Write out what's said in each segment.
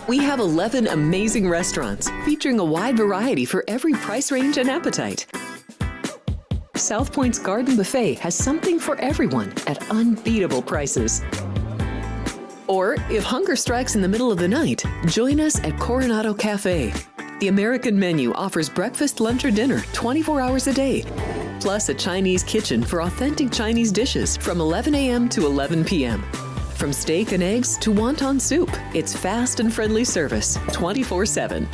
We have 11 amazing restaurants featuring a wide variety for every price range and appetite. South Point's Garden Buffet has something for everyone at unbeatable prices. Or, if hunger strikes in the middle of the night, join us at Coronado Cafe. The American menu offers breakfast, lunch, or dinner 24 hours a day, plus a Chinese kitchen for authentic Chinese dishes from 11 a.m. to 11 p.m. From steak and eggs to wonton soup, it's fast and friendly service 24/7.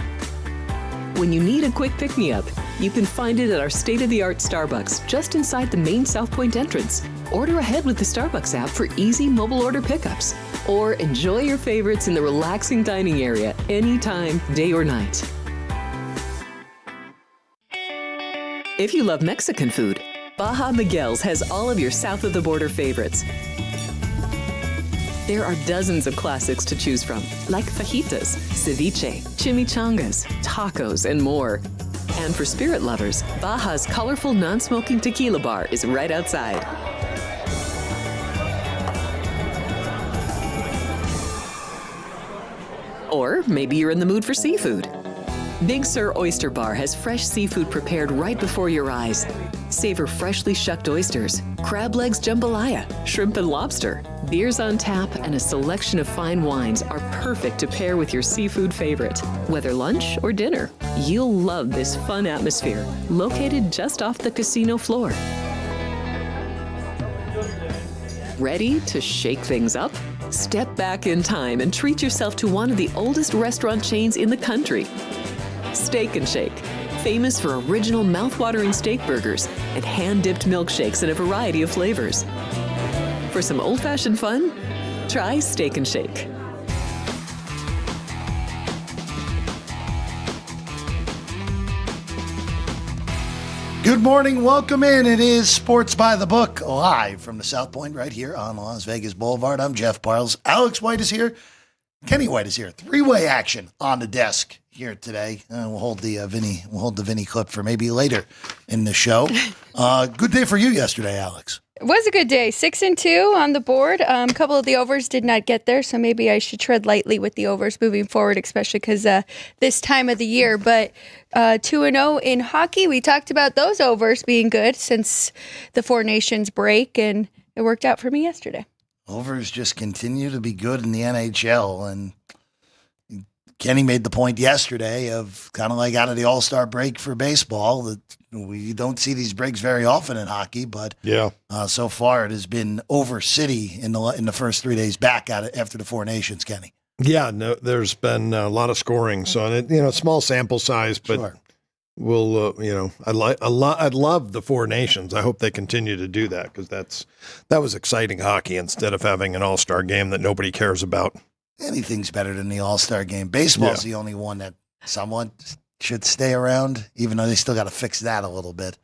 When you need a quick pick-me-up, you can find it at our state-of-the-art Starbucks just inside the main South Point entrance. Order ahead with the Starbucks app for easy mobile order pickups. Or enjoy your favorites in the relaxing dining area anytime, day or night. If you love Mexican food, Baja Miguel's has all of your south-of-the-border favorites. There are dozens of classics to choose from, like fajitas, ceviche, chimichangas, tacos, and more. And for spirit lovers, Baja's colorful non-smoking tequila bar is right outside. Or maybe you're in the mood for seafood. Big Sur Oyster Bar has fresh seafood prepared right before your eyes. Savor freshly shucked oysters, crab legs jambalaya, shrimp and lobster. Beers on tap and a selection of fine wines are perfect to pair with your seafood favorite. Whether lunch or dinner, you'll love this fun atmosphere, located just off the casino floor. Ready to shake things up? Step back in time and treat yourself to one of the oldest restaurant chains in the country. Steak and Shake, famous for original mouth-watering steak burgers and hand-dipped milkshakes in a variety of flavors. For some old-fashioned fun, try Steak and Shake. Good morning, welcome in. It is Sports by the Book, live from the South Point right here on Las Vegas Boulevard. I'm Jeff Parles. Alex White is here. Kenny White is here. Three-way action on the desk here today. We'll hold the Vinny clip for maybe later in the show. Good day for you yesterday, Alex. It was a good day. 6-2 on the board. A couple of the overs did not get there, so maybe I should tread lightly with the overs moving forward, especially because this time of the year. But 2-0 in hockey. We talked about those overs being good since the Four Nations break, and it worked out for me yesterday. Overs just continue to be good in the NHL, and Kenny made the point yesterday of kind of like out of the All-Star break for baseball that we don't see these breaks very often in hockey, but so far it has been over City in the first 3 days back after the Four Nations, Kenny. Yeah, no, there's been a lot of scoring, so small sample size, but sure. We'll I'd love the Four Nations. I hope they continue to do that because that was exciting hockey instead of having an All-Star game that nobody cares about. Anything's better than the All-Star game. Baseball's the only one that someone should stay around, even though they still got to fix that a little bit.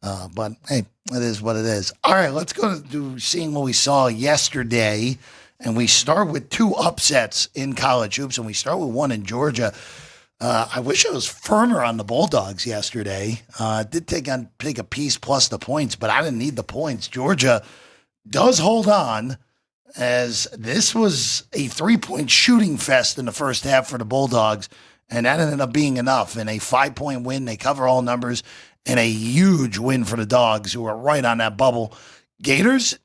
But hey, it is what it is. All right, let's go to seeing what we saw yesterday. And we start with two upsets in college hoops, and we start with one in Georgia. I wish I was firmer on the Bulldogs yesterday. Did take a piece plus the points, but I didn't need the points. Georgia does hold on, as this was a 3-point shooting fest in the first half for the Bulldogs, and that ended up being enough. In a 5-point win, they cover all numbers, and a huge win for the Dogs, who are right on that bubble. Gators,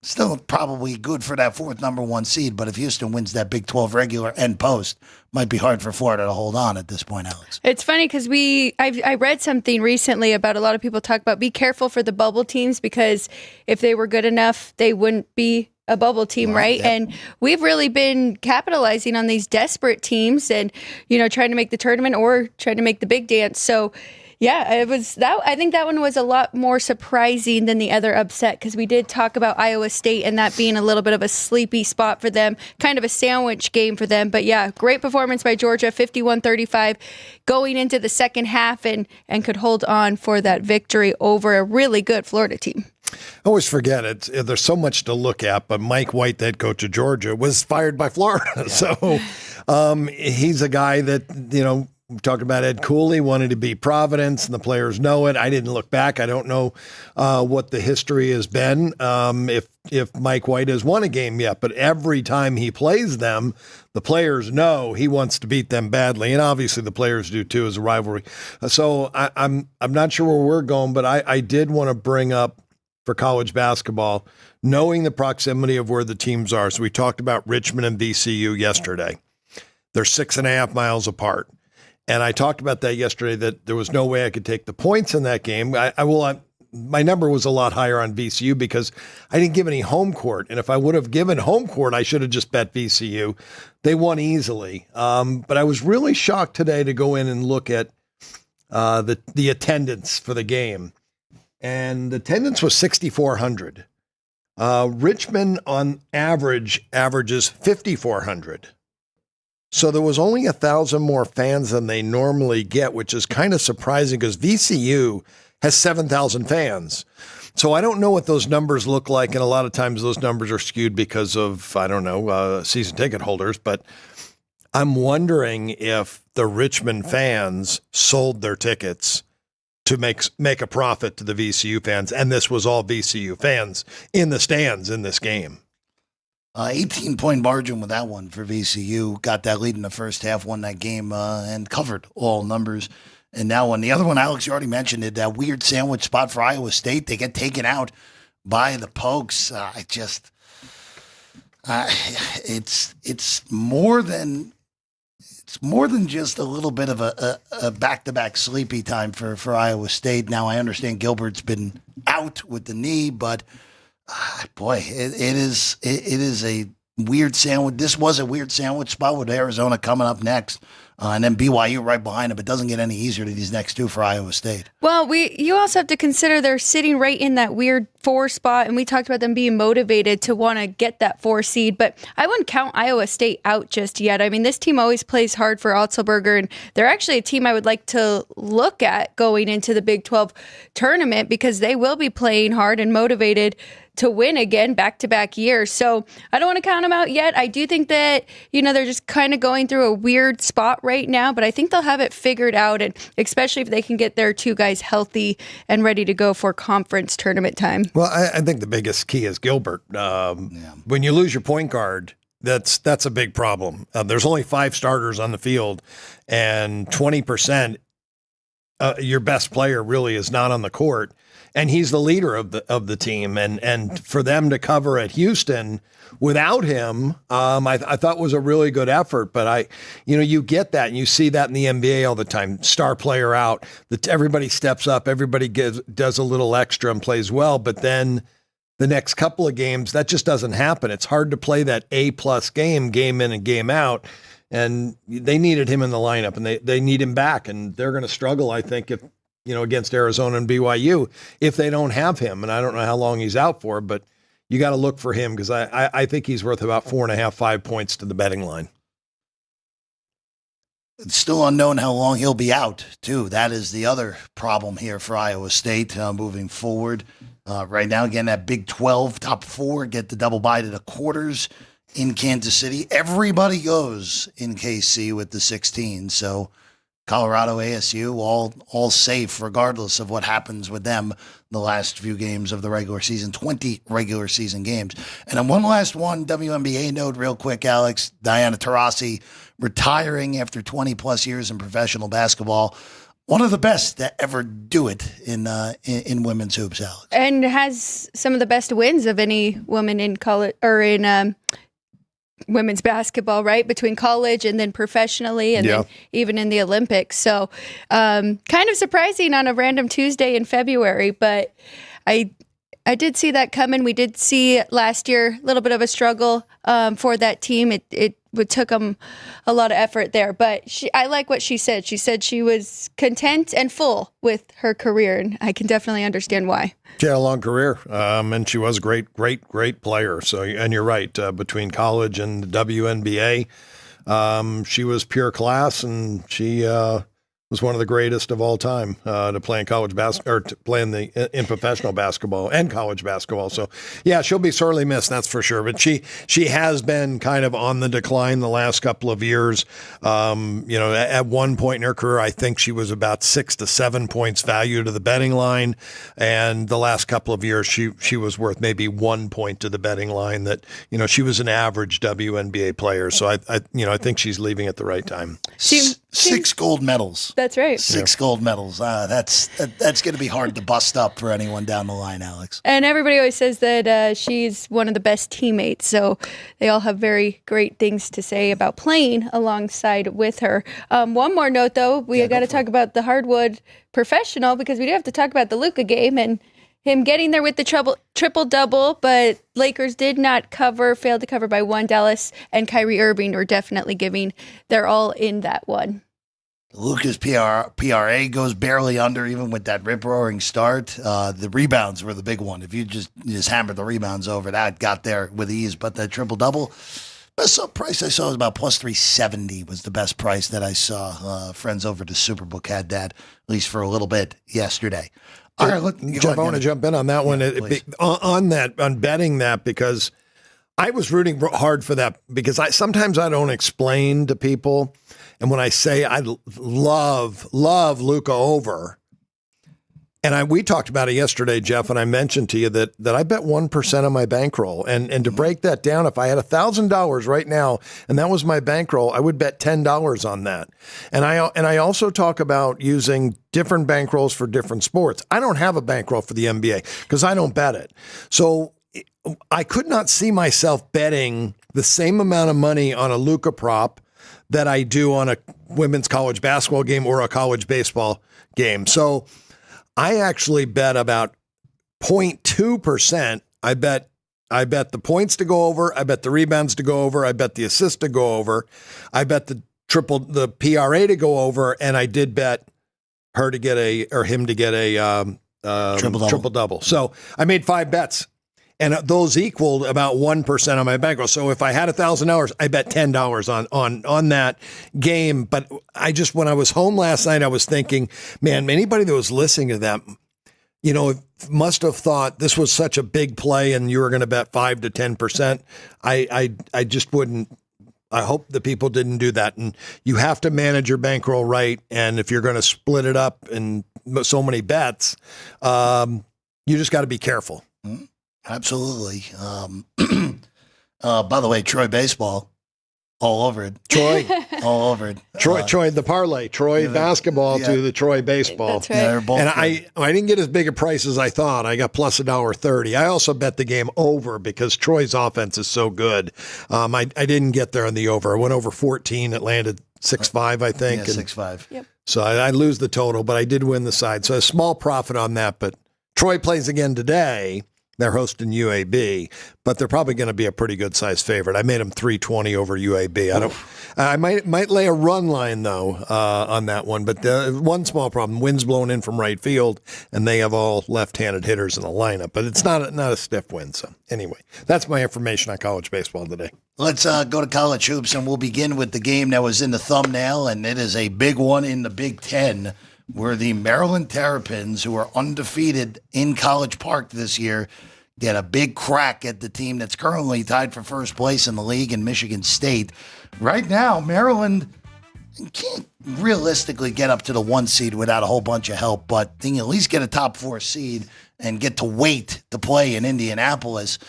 still probably good for that fourth number one seed, but if Houston wins that Big 12 regular and post, might be hard for Florida to hold on at this point, Alex. It's funny because I read something recently about a lot of people talk about be careful for the bubble teams because if they were good enough, they wouldn't be a bubble team, right? Yep. And we've really been capitalizing on these desperate teams and, trying to make the tournament or trying to make the big dance. So, yeah, it was that. I think that one was a lot more surprising than the other upset because we did talk about Iowa State and that being a little bit of a sleepy spot for them, kind of a sandwich game for them. But yeah, great performance by Georgia, 51-35, going into the second half and could hold on for that victory over a really good Florida team. I always forget it. There's so much to look at, but Mike White, the head coach of Georgia, was fired by Florida. Yeah. So he's a guy that, we talked about Ed Cooley wanted to be Providence, and the players know it. I didn't look back. I don't know what the history has been. If if Mike White has won a game yet, but every time he plays them, the players know he wants to beat them badly, and obviously the players do too as a rivalry. So I'm not sure where we're going, but I did want to bring up for college basketball, knowing the proximity of where the teams are. So we talked about Richmond and VCU yesterday. They're 6.5 miles apart. And I talked about that yesterday, that there was no way I could take the points in that game. My number was a lot higher on VCU because I didn't give any home court. And if I would have given home court, I should have just bet VCU. They won easily. But I was really shocked today to go in and look at the attendance for the game. And the attendance was 6,400. Richmond on average averages 5,400. So there was only 1,000 more fans than they normally get, which is kind of surprising because VCU has 7,000 fans. So I don't know what those numbers look like. And a lot of times those numbers are skewed because of, I don't know, season ticket holders. But I'm wondering if the Richmond fans sold their tickets to make a profit to the VCU fans. And this was all VCU fans in the stands in this game. 18-point margin with that one for VCU. Got that lead in the first half, won that game, and covered all numbers. And now on the other one, Alex, you already mentioned it, that weird sandwich spot for Iowa State. They get taken out by the Pokes. It's more than just a little bit of a back-to-back sleepy time for Iowa State. Now I understand Gilbert's been out with the knee, but boy, it is a weird sandwich. This was a weird sandwich spot with Arizona coming up next, and then BYU right behind them. It doesn't get any easier to these next two for Iowa State. Well, you also have to consider they're sitting right in that weird 4 spot, and we talked about them being motivated to want to get that 4 seed, but I wouldn't count Iowa State out just yet. I mean, this team always plays hard for Otzelberger, and they're actually a team I would like to look at going into the Big 12 tournament because they will be playing hard and motivated to win again back-to-back years. So I don't want to count them out yet. I do think that, they're just kind of going through a weird spot right now, but I think they'll have it figured out, and especially if they can get their 2 guys healthy and ready to go for conference tournament time. Well, I think the biggest key is Gilbert. When you lose your point guard, that's a big problem. There's only 5 starters on the field, and 20% your best player really is not on the court. And he's the leader of the team, and for them to cover at Houston without him, I thought was a really good effort. But you get that, and you see that in the NBA all the time. Star player out, everybody steps up, everybody does a little extra and plays well. But then the next couple of games, that just doesn't happen. It's hard to play that A+ game in and game out. And they needed him in the lineup, and they need him back, and they're going to struggle, I think, if against Arizona and BYU, if they don't have him. And I don't know how long he's out for, but you got to look for him because I think he's worth about 4.5, 5 points to the betting line. It's still unknown how long he'll be out, too. That is the other problem here for Iowa State moving forward. Right now, again, that Big 12 top 4 get the double bye to the quarters in Kansas City. Everybody goes in KC with the 16, so Colorado, ASU, all safe regardless of what happens with them the last few games of the regular season, 20 regular season games. And then one last one, WNBA note real quick, Alex. Diana Taurasi retiring after 20-plus years in professional basketball. One of the best to ever do it in women's hoops, Alex. And has some of the best wins of any woman in college or in women's basketball, right? Between college and then professionally and then even in the Olympics. So kind of surprising on a random Tuesday in February, but I did see that coming. We did see last year a little bit of a struggle for that team. It took them a lot of effort there, but I like what she said. She said she was content and full with her career, and I can definitely understand why. She had a long career, and she was a great player. So, and you're right, between college and the WNBA, she was pure class, and she was one of the greatest of all time to play in college basketball, or to play in professional basketball and college basketball. So, yeah, she'll be sorely missed, that's for sure. But she has been kind of on the decline the last couple of years. At one point in her career, I think she was about 6 to 7 points value to the betting line, and the last couple of years she was worth maybe 1 point to the betting line. That she was an average WNBA player. So I think she's leaving at the right time. 6 gold medals. That's right. 6 gold medals. That's going to be hard to bust up for anyone down the line, Alex. And everybody always says that she's one of the best teammates. So they all have very great things to say about playing alongside with her. One more note, though. We got to talk about the hardwood professional, because we do have to talk about the Luka game and him getting there with the triple-double, but Lakers did not cover, failed to cover by one. Dallas and Kyrie Irving were definitely giving their all in that one. Luka's PRA goes barely under, even with that rip-roaring start. The rebounds were the big one. If you just hammered the rebounds over, that got there with ease. But the triple-double, best price I saw was about plus 370 was the best price that I saw. Friends over to Superbook had that, at least for a little bit, yesterday. All right, I want to jump in on that one, on betting that, because I was rooting hard for that, because sometimes I don't explain to people. And when I say I love Luka over, and we talked about it yesterday, Jeff, and I mentioned to you that I bet 1% of my bankroll. And to break that down, if I had $1,000 right now and that was my bankroll, I would bet $10 on that. And I also talk about using different bankrolls for different sports. I don't have a bankroll for the NBA because I don't bet it. So I could not see myself betting the same amount of money on a Luka prop that I do on a women's college basketball game or a college baseball game. So I actually bet about 0.2%. I bet the points to go over. I bet the rebounds to go over. I bet the assists to go over. I bet the PRA to go over. And I did bet him to get a triple double. So I made 5 bets. And those equaled about 1% of my bankroll. So if I had $1,000, I bet $10 on that game. But when I was home last night, I was thinking, man, anybody that was listening to that, must have thought this was such a big play and you were going to bet 5 to 10%. I just wouldn't. I hope the people didn't do that. And you have to manage your bankroll right. And if you're going to split it up in so many bets, you just got to be careful. Mm-hmm. Absolutely. By the way, Troy baseball, all over it. Troy, all over it. Troy, the parlay. Troy basketball to the Troy baseball. That's right. Yeah, they're both and good. I didn't get as big a price as I thought. I got plus $1.30. I also bet the game over because Troy's offense is so good. I didn't get there on the over. I went over 14. It landed 6.5, I think. Yeah, 6.5. Yep. So I lose the total, but I did win the side. So a small profit on that. But Troy plays again today. They're hosting UAB, but they're probably going to be a pretty good size favorite. I made them 320 over UAB. I might lay a run line though on that one, but one small problem: wind's blowing in from right field, and they have all left-handed hitters in the lineup. But it's not a stiff wind. So anyway, that's my information on college baseball today. Let's go to college hoops, and we'll begin with the game that was in the thumbnail, and it is a big one in the Big Ten, where the Maryland Terrapins, who are undefeated in College Park this year, get a big crack at the team that's currently tied for first place in the league in Michigan State. Right now, Maryland can't realistically get up to the 1 seed without a whole bunch of help, but they can at least get a top 4 seed and get to wait to play in Indianapolis.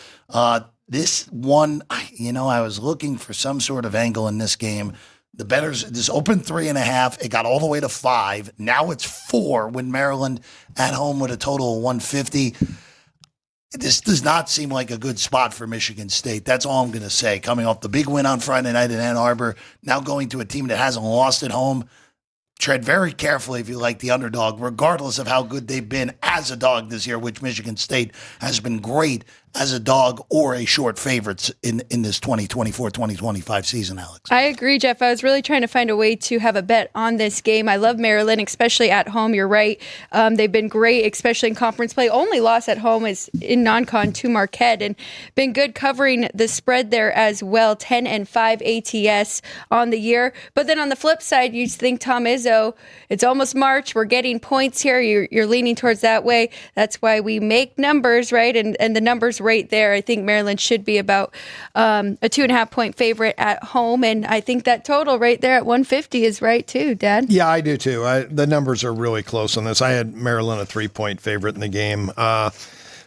This one, I was looking for some sort of angle in this game. The bettors, this opened 3.5. It got all the way to 5. Now it's 4 when Maryland at home with a total of 150. This does not seem like a good spot for Michigan State. That's all I'm going to say. Coming off the big win on Friday night in Ann Arbor, now going to a team that hasn't lost at home. Tread very carefully if you like the underdog, regardless of how good they've been as a dog this year, which Michigan State has been great as a dog or a short favorites in this 2024-2025 season, Alex. I agree, Jeff. I was really trying to find a way to have a bet on this game. I love Maryland, especially at home. You're right. They've been great, especially in conference play. Only loss at home is in non-con to Marquette, and been good covering the spread there as well. 10-5 ATS on the year. But then on the flip side, you think Tom Izzo though. It's almost March. We're getting points here. You're leaning towards that way. That's why we make numbers, right? And the numbers right there. I think Maryland should be about a 2.5-point favorite at home. And I think that total right there at 150 is right too, Dad. Yeah, I do too. The numbers are really close on this. I had Maryland a 3-point favorite in the game.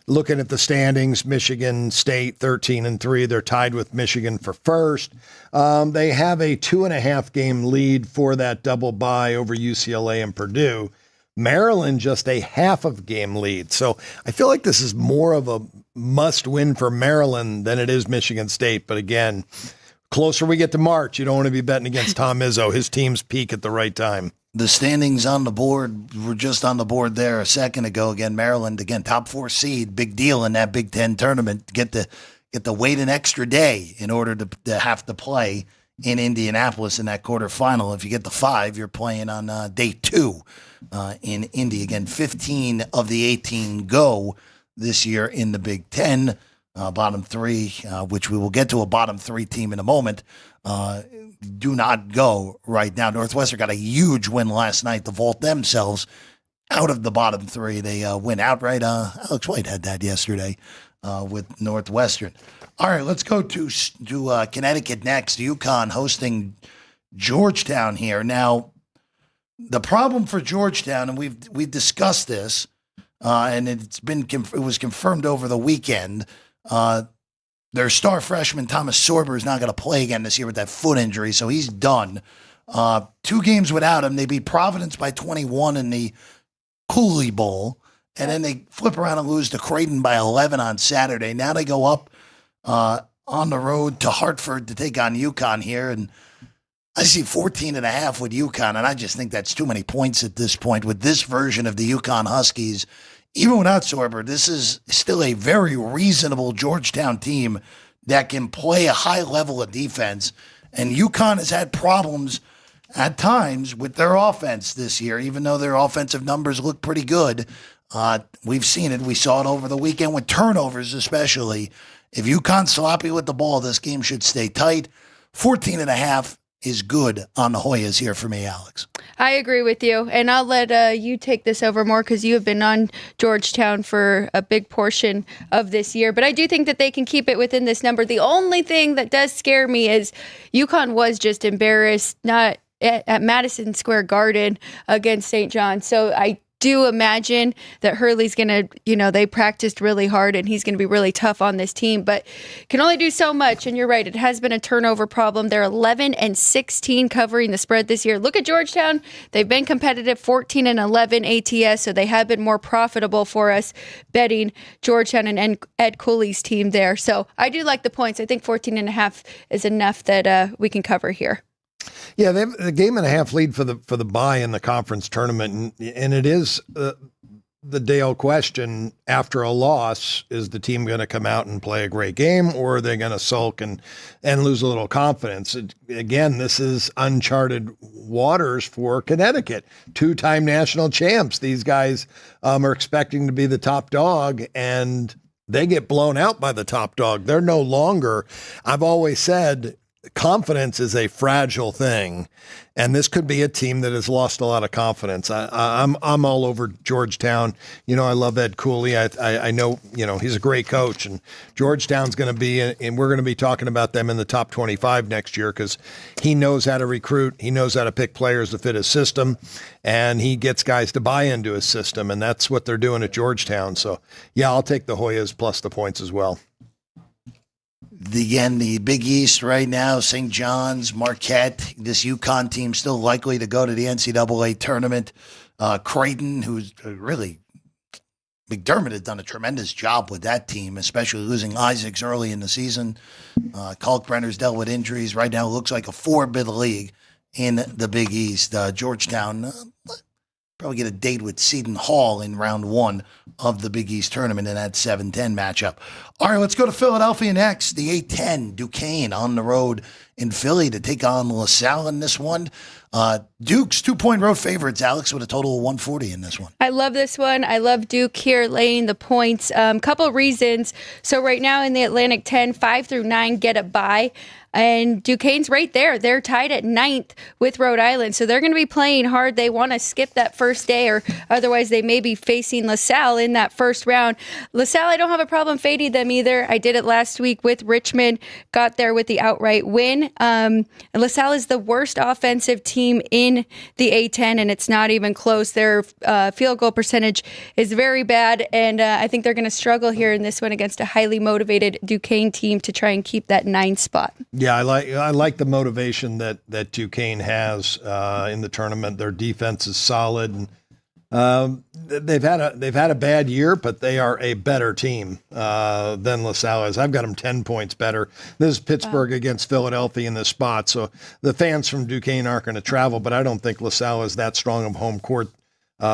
Looking at the standings, Michigan State 13-3. They're tied with Michigan for first. They have a 2.5 game lead for that double bye over UCLA and Purdue. Maryland just a half of game lead. So I feel like this is more of a must win for Maryland than it is Michigan State. But again, closer we get to March, you don't want to be betting against Tom Izzo. His teams peak at the right time. The standings on the board were just on the board there a second ago. Again, Maryland, again, top 4 seed, big deal in that Big Ten tournament. Get to wait an extra day in order to have to play in Indianapolis in that quarterfinal. If you get the 5, you're playing on day 2 in Indy. Again, 15 of the 18 go this year in the Big Ten. Bottom 3, which we will get to a bottom 3 team in a moment, do not go right now. Northwestern got a huge win last night to vault themselves out of the bottom 3. They win outright. Alex White had that yesterday with Northwestern. All right, let's go to Connecticut next. UConn hosting Georgetown here. Now, the problem for Georgetown, and we've discussed this, and it was confirmed over the weekend. Their star freshman, Thomas Sorber, is not going to play again this year with that foot injury, so he's done. 2 games without him. They beat Providence by 21 in the Cooley Bowl, and then they flip around and lose to Creighton by 11 on Saturday. Now they go up on the road to Hartford to take on UConn here, and I see 14.5 with UConn, and I just think that's too many points at this point with this version of the UConn Huskies. Even without Sorber, this is still a very reasonable Georgetown team that can play a high level of defense. And UConn has had problems at times with their offense this year, even though their offensive numbers look pretty good. We've seen it. We saw it over the weekend with turnovers especially. If UConn's sloppy with the ball, this game should stay tight. 14.5 is good on the Hoyas here for me, Alex. I agree with you, and I'll let you take this over more because you have been on Georgetown for a big portion of this year. But I do think that they can keep it within this number. The only thing that does scare me is UConn was just embarrassed, not at Madison Square Garden against St. John. So I do imagine that Hurley's going to, they practiced really hard and he's going to be really tough on this team, but can only do so much. And you're right, it has been a turnover problem. They're 11-16 covering the spread this year. Look at Georgetown. They've been competitive, 14-11 ATS, so they have been more profitable for us betting Georgetown and Ed Cooley's team there. So I do like the points. I think 14.5 is enough that we can cover here. Yeah, they have a 1.5 lead for the bye in the conference tournament, and it is the day-old question. After a loss, is the team going to come out and play a great game, or are they going to sulk and lose a little confidence? Again, this is uncharted waters for Connecticut, 2-time national champs. These guys are expecting to be the top dog, and they get blown out by the top dog. They're no longer. I've always said confidence is a fragile thing, and this could be a team that has lost a lot of confidence. I'm all over Georgetown. I love Ed Cooley. I know he's a great coach, and Georgetown's going to be, and we're going to be talking about them in the top 25 next year because he knows how to recruit, he knows how to pick players to fit his system, and he gets guys to buy into his system, and that's what they're doing at Georgetown. So yeah, I'll take the Hoyas plus the points as well. The Big East right now, St. John's, Marquette, this UConn team still likely to go to the NCAA tournament. Creighton, who's really, McDermott has done a tremendous job with that team, especially losing Isaacs early in the season. Kalkbrenner's dealt with injuries. Right now it looks like a 4-bid league in the Big East. Georgetown probably get a date with Seton Hall in round 1 of the Big East tournament in that 7-10 matchup. All right, let's go to Philadelphia next. The A-10, Duquesne on the road in Philly to take on LaSalle in this one. Duke's 2-point road favorites, Alex, with a total of 140 in this one. I love this one. I love Duke here laying the points. Couple reasons. So right now in the Atlantic 10, 5 through 9 get a bye. And Duquesne's right there. They're tied at 9th with Rhode Island. So they're going to be playing hard. They want to skip that first day, or otherwise they may be facing LaSalle in that first round. LaSalle, I don't have a problem fading them either. I did it last week with Richmond, got there with the outright win. And LaSalle is the worst offensive team in the A-10, and it's not even close. Their field goal percentage is very bad, and I think they're going to struggle here in this one against a highly motivated Duquesne team to try and keep that 9th spot. Yeah, I like the motivation that Duquesne has in the tournament. Their defense is solid. And, they've had a bad year, but they are a better team than LaSalle is. I've got them 10 points better. This is Pittsburgh against Philadelphia in this spot, so the fans from Duquesne aren't going to travel. But I don't think LaSalle is that strong of home court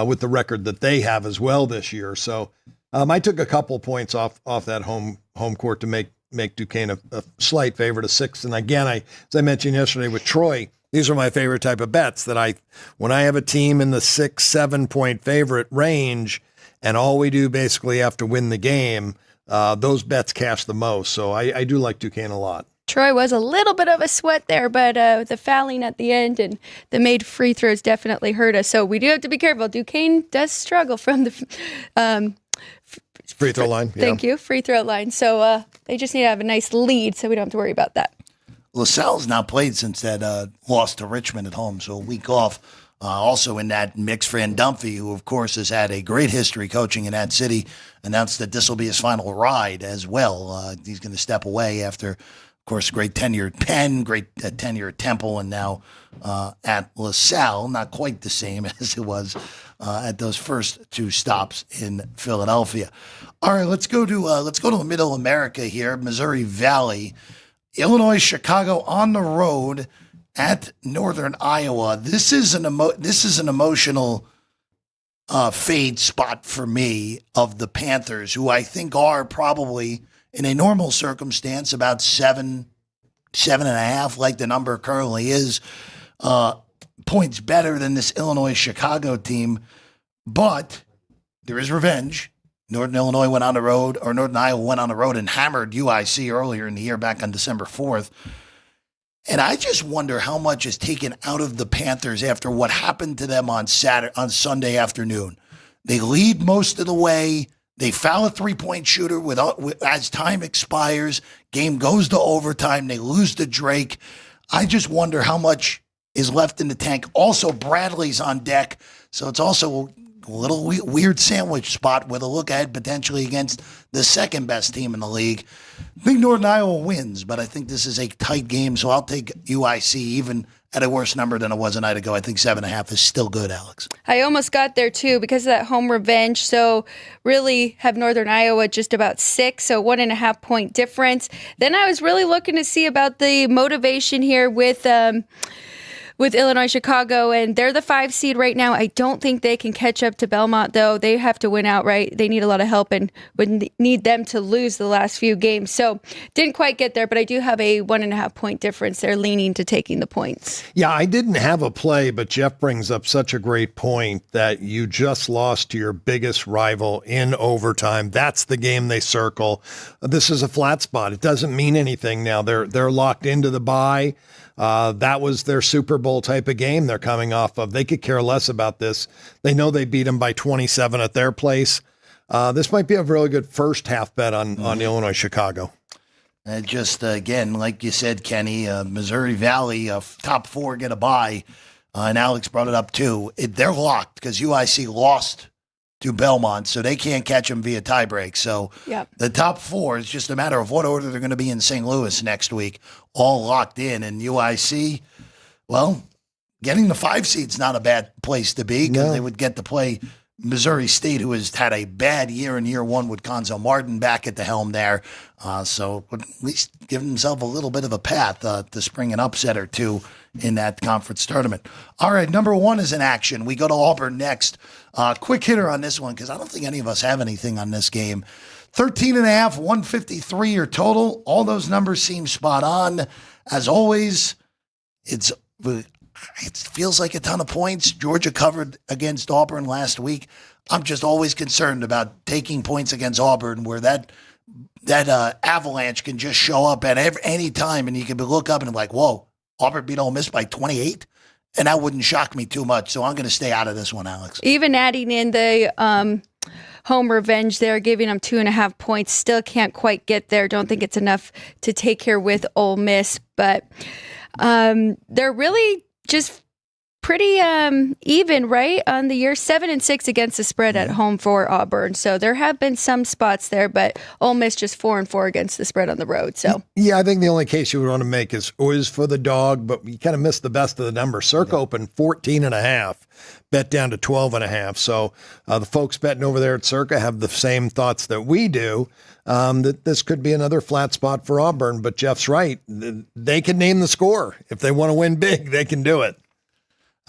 with the record that they have as well this year. So I took a couple points off that home court to make Duquesne a slight favorite of 6. And again, as I mentioned yesterday with Troy, these are my favorite type of bets that when I have a team in the 6-7 point favorite range and all we do basically have to win the game, those bets cash the most. So I do like Duquesne a lot. Troy was a little bit of a sweat there, but the fouling at the end and the made free throws definitely hurt us. So we do have to be careful. Duquesne does struggle from the free throw line. Thank you. Free throw line. So they just need to have a nice lead so we don't have to worry about that. LaSalle's not played since that loss to Richmond at home, so a week off. Also in that mix, Fran Dunphy, who, of course, has had a great history coaching in that city, announced that this will be his final ride as well. He's going to step away after, of course, great tenure at Penn, great tenure at Temple, and now at LaSalle. Not quite the same as it was at those first 2 stops in Philadelphia. All right, let's go to Middle America here, Missouri Valley. Illinois, Chicago on the road at Northern Iowa. This is an emotional fade spot for me of the Panthers, who I think are probably in a normal circumstance about 7.5, like the number currently is, points better than this Illinois Chicago team. But there is revenge. Northern Iowa went on the road and hammered UIC earlier in the year back on December 4th. And I just wonder how much is taken out of the Panthers after what happened to them on Sunday afternoon. They lead most of the way. They foul a 3-point shooter as time expires. Game goes to overtime. They lose to Drake. I just wonder how much is left in the tank. Also, Bradley's on deck. So it's also a little weird sandwich spot with a look ahead potentially against the second best team in the league. I think Northern Iowa wins, but I think this is a tight game, so I'll take UIC even at a worse number than it was a night ago. I think 7.5 is still good, Alex. I almost got there too because of that home revenge. So really have Northern Iowa just about 6, so 1.5 point difference. Then I was really looking to see about the motivation here with Illinois Chicago, and they're the 5 seed right now. I don't think they can catch up to Belmont, though. They have to win outright. They need a lot of help and would need them to lose the last few games. So didn't quite get there, but I do have a 1.5 point difference. They're leaning to taking the points. Yeah, I didn't have a play, but Jeff brings up such a great point that you just lost to your biggest rival in overtime. That's the game they circle. This is a flat spot. It doesn't mean anything now. They're locked into the bye. That was their Super Bowl type of game they're coming off of. They could care less about this. They know they beat them by 27 at their place. This might be a really good first half bet on Illinois Chicago. Just, again, like you said, Kenny, Missouri Valley, top 4 get a bye. And Alex brought it up, too. They're locked because UIC lost to Belmont, so they can't catch them via tiebreak. So The top 4 is just a matter of what order they're going to be in St. Louis next week, all locked in. And UIC, well, getting the 5 seed's not a bad place to be because they would get to play Missouri State, who has had a bad year in year 1 with Conzo Martin back at the helm there. So at least give himself a little bit of a path to spring an upset or 2 in that conference tournament. All right, number 1 is in action. We go to Auburn next. Quick hitter on this one because I don't think any of us have anything on this game. 13.5, 153 or total. All those numbers seem spot on. as always, it feels like a ton of points. Georgia covered against Auburn last week. I'm just always concerned about taking points against Auburn where that avalanche can just show up at any time, and you can look up and be like, whoa, Auburn beat Ole Miss by 28? And that wouldn't shock me too much, so I'm going to stay out of this one, Alex. Even adding in the home revenge there, giving them 2.5 points, still can't quite get there. Don't think it's enough to take here with Ole Miss, but they're really just pretty even, right, on the year. 7-6 against the spread at home for Auburn. So there have been some spots there, but Ole Miss just 4-4 against the spread on the road. So yeah, I think the only case you would want to make is for the dog, but you kind of missed the best of the number. Circa opened 14.5, bet down to 12.5. So the folks betting over there at Circa have the same thoughts that we do. That this could be another flat spot for Auburn, but Jeff's right. They can name the score. If they want to win big, they can do it.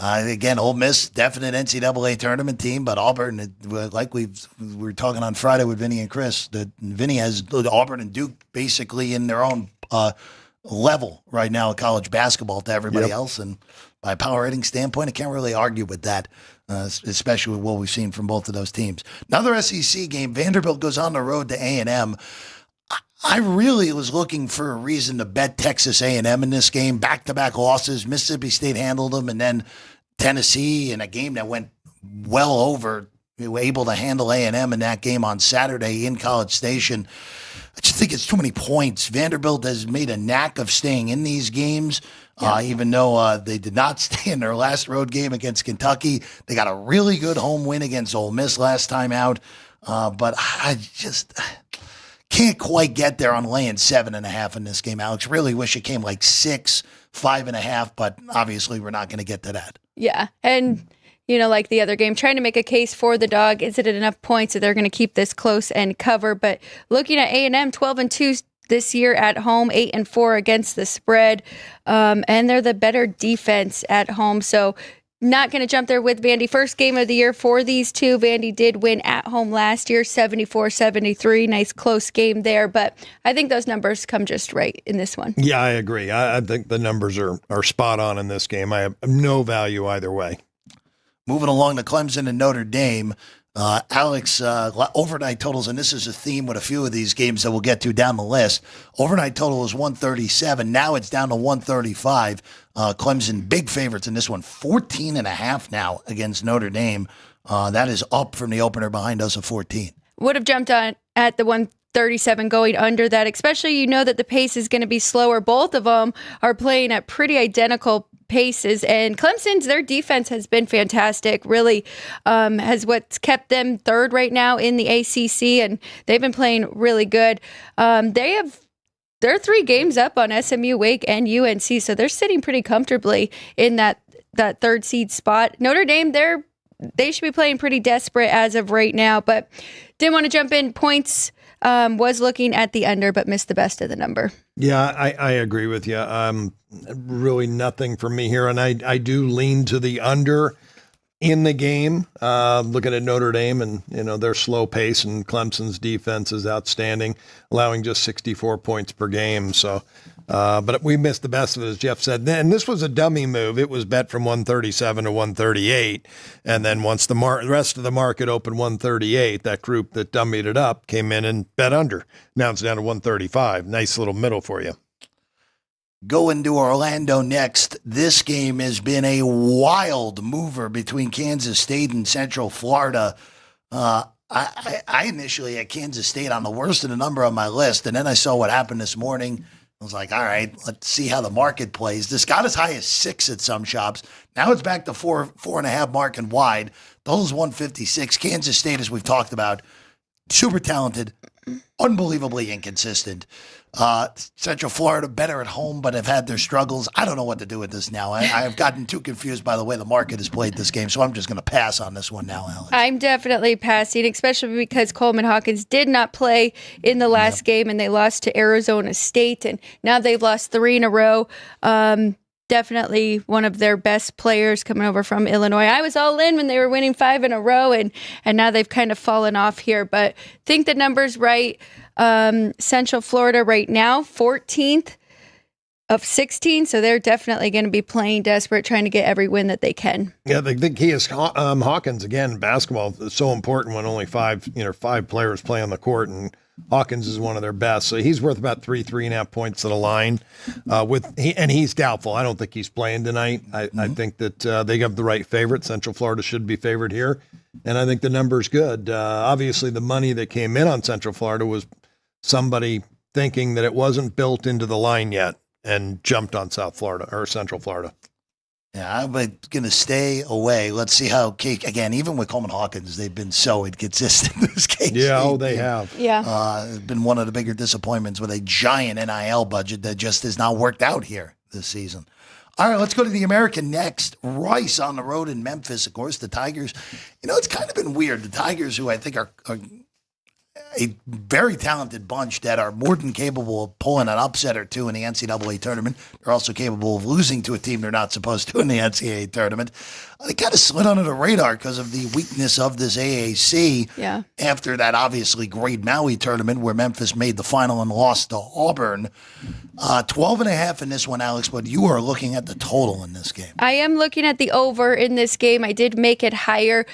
Again, Ole Miss, definite NCAA tournament team, but Auburn, like we were talking on Friday with Vinny and Chris, that Vinny has Auburn and Duke basically in their own level right now in college basketball to everybody else. And by a power rating standpoint, I can't really argue with that, especially with what we've seen from both of those teams. Another SEC game, Vanderbilt goes on the road to A&M. I really was looking for a reason to bet Texas A&M in this game. Back-to-back losses. Mississippi State handled them, and then Tennessee in a game that went well over. We were able to handle A&M in that game on Saturday in College Station. I just think it's too many points. Vanderbilt has made a knack of staying in these games, even though they did not stay in their last road game against Kentucky. They got a really good home win against Ole Miss last time out, but I just can't quite get there on laying 7.5 in this game, Alex. Really wish it came like 6, 5.5, but obviously we're not going to get to that. Yeah, and like the other game, trying to make a case for the dog. Is it enough points that they're going to keep this close and cover? But looking at A&M, 12-2 this year at home, 8-4 against the spread, and they're the better defense at home. So not going to jump there with Vandy. First game of the year for these two. Vandy did win at home last year, 74-73. Nice close game there, but I think those numbers come just right in this one. Yeah, I agree. I think the numbers are spot on in this game. I have no value either way. Moving along to Clemson and Notre Dame. Alex, overnight totals, and this is a theme with a few of these games that we'll get to down the list. Overnight total was 137. Now it's down to 135. Clemson, big favorites in this one, 14.5 now against Notre Dame. That is up from the opener behind us of 14. Would have jumped on at the 137 going under that, especially that the pace is going to be slower. Both of them are playing at pretty identical paces, and Clemson's, their defense has been fantastic, really has what's kept them third right now in the ACC, and they've been playing really good. They're 3 games up on SMU, Wake, and UNC, so they're sitting pretty comfortably in that third seed spot. Notre Dame, they should be playing pretty desperate as of right now, but didn't want to jump in. Points was looking at the under, but missed the best of the number. Yeah, I agree with you. Really nothing for me here, and I do lean to the under in the game. Looking at Notre Dame and their slow pace, and Clemson's defense is outstanding, allowing just 64 points per game. So, but we missed the best of it, as Jeff said. And this was a dummy move. It was bet from 137 to 138, and then once the rest of the market opened 138, that group that dummied it up came in and bet under. Now it's down to 135. Nice little middle for you. Going to Orlando next. This game has been a wild mover between Kansas State and Central Florida. I initially had Kansas State on the worst of the number on my list, and then I saw what happened this morning. I was like, all right, let's see how the market plays. This got as high as 6 at some shops. Now it's back to 4.5 mark and wide. Total's 156. Kansas State, as we've talked about, super talented, unbelievably inconsistent. Central Florida better at home, but have had their struggles. I don't know what to do with this now. I have gotten too confused by the way the market has played this game, so I'm just going to pass on this one now, Alex. I'm definitely passing, especially because Coleman Hawkins did not play in the last game, and they lost to Arizona State, and now they've lost 3 in a row. Definitely one of their best players coming over from Illinois. I was all in when they were winning 5 in a row, and now they've kind of fallen off here, but think the number's right. Central Florida right now, 14th of 16, so they're definitely going to be playing desperate, trying to get every win that they can. Yeah, the key is Hawkins again. Basketball is so important when only five players play on the court, and Hawkins is one of their best. So he's worth about 3.5 points to the line. And he's doubtful. I don't think he's playing tonight. I think that they have the right favorite. Central Florida should be favored here, and I think the number's good. Obviously, the money that came in on Central Florida was somebody thinking that it wasn't built into the line yet, and jumped on South Florida or Central Florida. Yeah, I'm going to stay away. Let's see how again, even with Coleman Hawkins, they've been so inconsistent in this case. Yeah, they have. Yeah. It's been one of the bigger disappointments with a giant NIL budget that just has not worked out here this season. All right, let's go to the American next. Rice on the road in Memphis. Of course, the Tigers. It's kind of been weird. The Tigers, who I think are a very talented bunch that are more than capable of pulling an upset or two in the NCAA tournament. They're also capable of losing to a team they're not supposed to in the NCAA tournament. They kind of slid under the radar because of the weakness of this AAC. Yeah. After that obviously great Maui tournament where Memphis made the final and lost to Auburn. 12.5 in this one, Alex, but you are looking at the total in this game. I am looking at the over in this game. I did make it higher.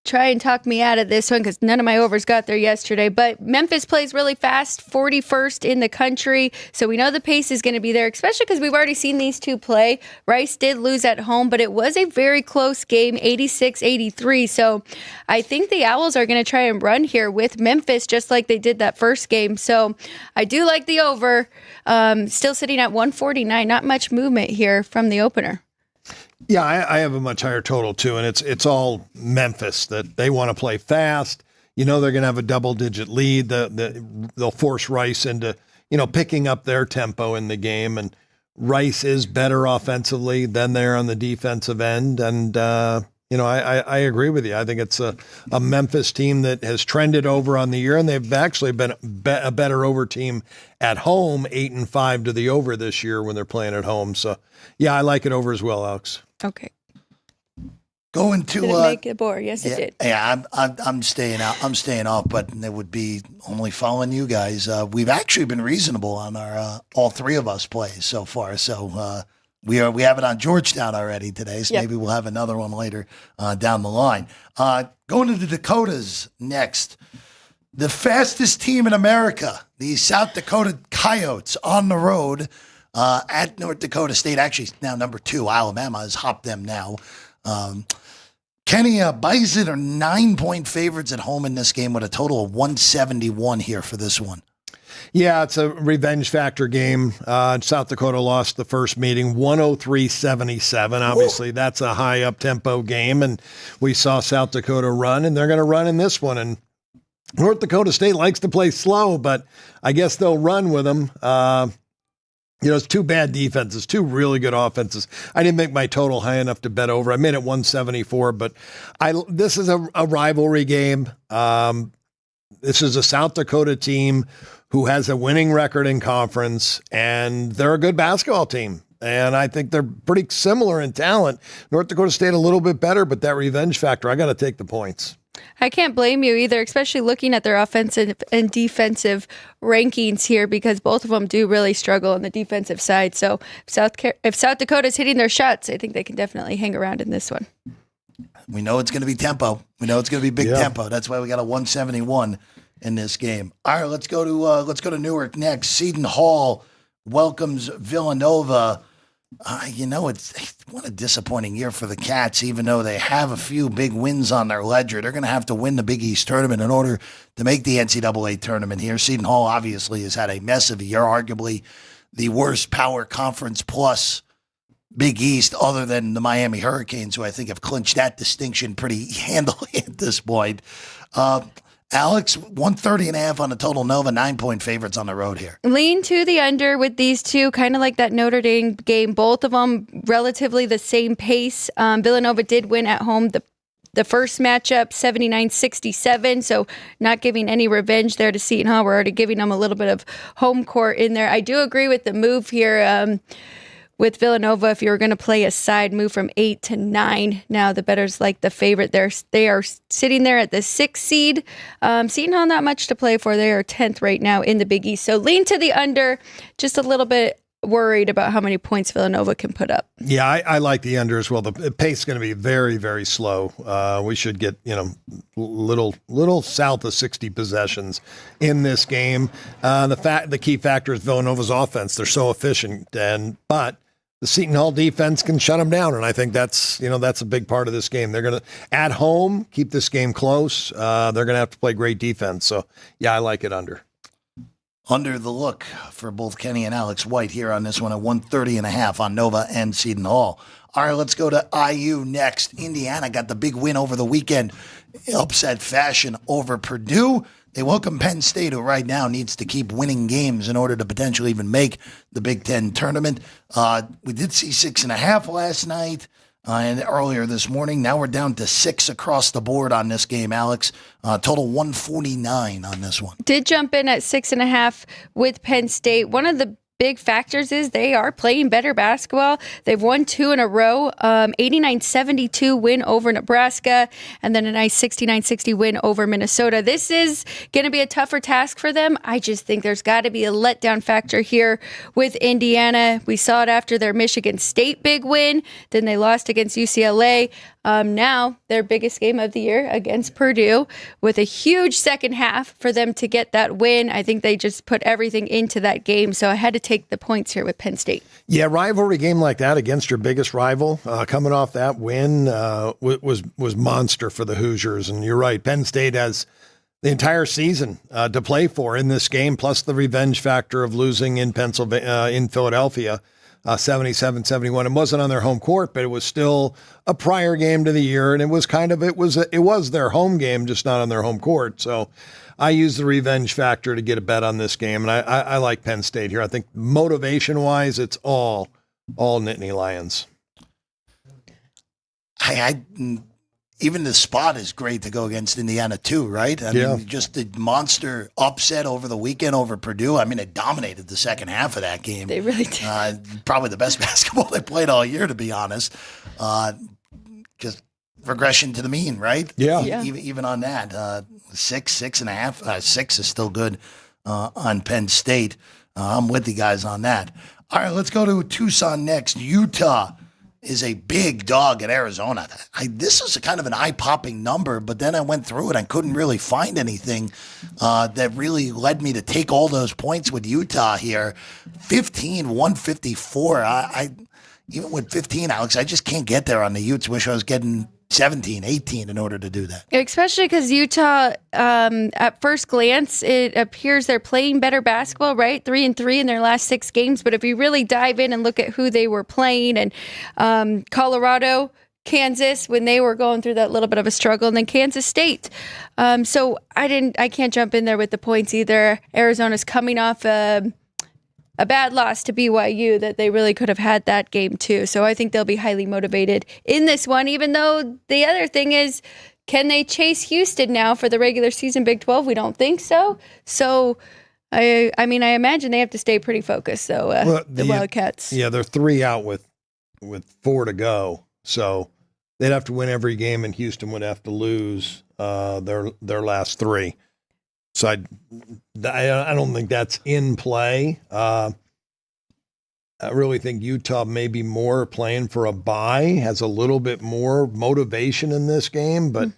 Try and talk me out of this one because none of my overs got there yesterday. But Memphis plays really fast, 41st in the country. So we know the pace is going to be there, especially because we've already seen these two play. Rice did lose at home, but it was a very close game, 86-83. So I think the Owls are going to try and run here with Memphis just like they did that first game. So I do like the over. Still sitting at 149. Not much movement here from the opener. Yeah, I have a much higher total too, and it's all Memphis that they want to play fast. They're going to have a double-digit lead. They'll force Rice into picking up their tempo in the game, and Rice is better offensively than they're on the defensive end. And I agree with you. I think it's a Memphis team that has trended over on the year, and they've actually been a better over team at home, 8-5 to the over this year when they're playing at home. So, yeah, I like it over as well, Alex. Okay. Going to Did it make it bore? Yes, it did. Yeah, I'm staying out. I'm staying off, but it would be only following you guys. We've actually been reasonable on our all three of us plays so far. So we have it on Georgetown already today. So maybe we'll have another one later down the line. Going to the Dakotas next. The fastest team in America, the South Dakota Coyotes, on the road at North Dakota State. Actually, now number 2, Alabama has hopped them now. Kenny, Bison are 9-point favorites at home in this game with a total of 171 here for this one. Yeah, it's a revenge factor game. South Dakota lost the first meeting 103-77. Obviously, that's a high up-tempo game, and we saw South Dakota run, and they're going to run in this one. And North Dakota State likes to play slow, but I guess they'll run with them. It's two bad defenses, two really good offenses. I didn't make my total high enough to bet over. I made it 174, but this is a rivalry game. This is a South Dakota team who has a winning record in conference, and they're a good basketball team. And I think they're pretty similar in talent. North Dakota State a little bit better, but that revenge factor, I got to take the points. I can't blame you either, especially looking at their offensive and defensive rankings here, because both of them do really struggle on the defensive side. So if South Dakota's hitting their shots, I think they can definitely hang around in this one. We know it's going to be tempo. We know it's going to be big tempo. That's why we got a 171 in this game. All right, let's go to Newark next. Seton Hall welcomes Villanova. It's what a disappointing year for the Cats, even though they have a few big wins on their ledger. They're going to have to win the Big East tournament in order to make the NCAA tournament here. Seton Hall obviously has had a mess of a year, arguably the worst power conference plus Big East other than the Miami Hurricanes, who I think have clinched that distinction pretty handily at this point. Alex, 130.5 on the total Nova, 9-point favorites on the road here. Lean to the under with these two, kind of like that Notre Dame game. Both of them relatively the same pace. Villanova did win at home the first matchup, 79-67, so not giving any revenge there to Seton Hall. We're already giving them a little bit of home court in there. I do agree with the move here. With Villanova, if you were going to play a side, move from 8 to 9. Now the bettors like the favorite. They are sitting there at the 6th seed. Seton Hall, not much to play for. They are 10th right now in the Big East. So lean to the under, just a little bit worried about how many points Villanova can put up. Yeah, I like the under as well. The pace is going to be very, very slow. We should get, little south of 60 possessions in this game. The key factor is Villanova's offense. They're so efficient, but the Seton Hall defense can shut them down, and I think that's a big part of this game. They're going to, at home, keep this game close. They're going to have to play great defense. So, yeah, I like it under. Under the look for both Kenny and Alex White here on this one at 130.5 on Nova and Seton Hall. All right, let's go to IU next. Indiana got the big win over the weekend, upset fashion over Purdue. They welcome Penn State, who right now needs to keep winning games in order to potentially even make the Big Ten tournament. We did see 6.5 last night and earlier this morning. Now we're down to 6 across the board on this game, Alex. Total 149 on this one. Did jump in at 6.5 with Penn State. One of the big factors is they are playing better basketball. They've won 2 in a row, 89-72 win over Nebraska, and then a nice 69-60 win over Minnesota. This is going to be a tougher task for them. I just think there's got to be a letdown factor here with Indiana. We saw it after their Michigan State big win. Then they lost against UCLA. Now their biggest game of the year against Purdue with a huge second half for them to get that win. I think they just put everything into that game. So I had to take the points here with Penn State. Yeah, rivalry game like that against your biggest rival, coming off that win was monster for the Hoosiers. And you're right, Penn State has the entire season to play for in this game, plus the revenge factor of losing in Philadelphia. 77-71. It wasn't on their home court, but it was still a prior game to the year, and it was their home game, just not on their home court. So I used the revenge factor to get a bet on this game, and I like Penn State here. I think motivation-wise, it's all Nittany Lions. Even the spot is great to go against Indiana too, right? I mean, just the monster upset over the weekend over Purdue. I mean, it dominated the second half of that game. They really did. Probably the best basketball they played all year, to be honest. Just regression to the mean, right? Yeah. Even on that, 6.5, 6 is still good on Penn State. I'm with the guys on that. All right, let's go to Tucson next. Utah is a big dog at Arizona. This was a kind of an eye-popping number, but then I went through it. I couldn't really find anything that really led me to take all those points with Utah here. 154. Even with 15, Alex, I just can't get there on the Utes. Wish I was getting 17, 18 in order to do that. Especially because Utah, at first glance, it appears they're playing better basketball, right? 3-3 in their last 6 games. But if you really dive in and look at who they were playing, and Colorado, Kansas, when they were going through that little bit of a struggle, and then Kansas State. So I can't jump in there with the points either. Arizona's coming off a bad loss to BYU that they really could have had that game too. So I think they'll be highly motivated in this one, even though the other thing is, can they chase Houston now for the regular season Big 12? We don't think so. So, I imagine they have to stay pretty focused. So the Wildcats. Yeah, they're 3 out with 4 to go. So they'd have to win every game, and Houston would have to lose their last 3. So I don't think that's in play. I really think Utah may be more playing for a bye, has a little bit more motivation in this game, but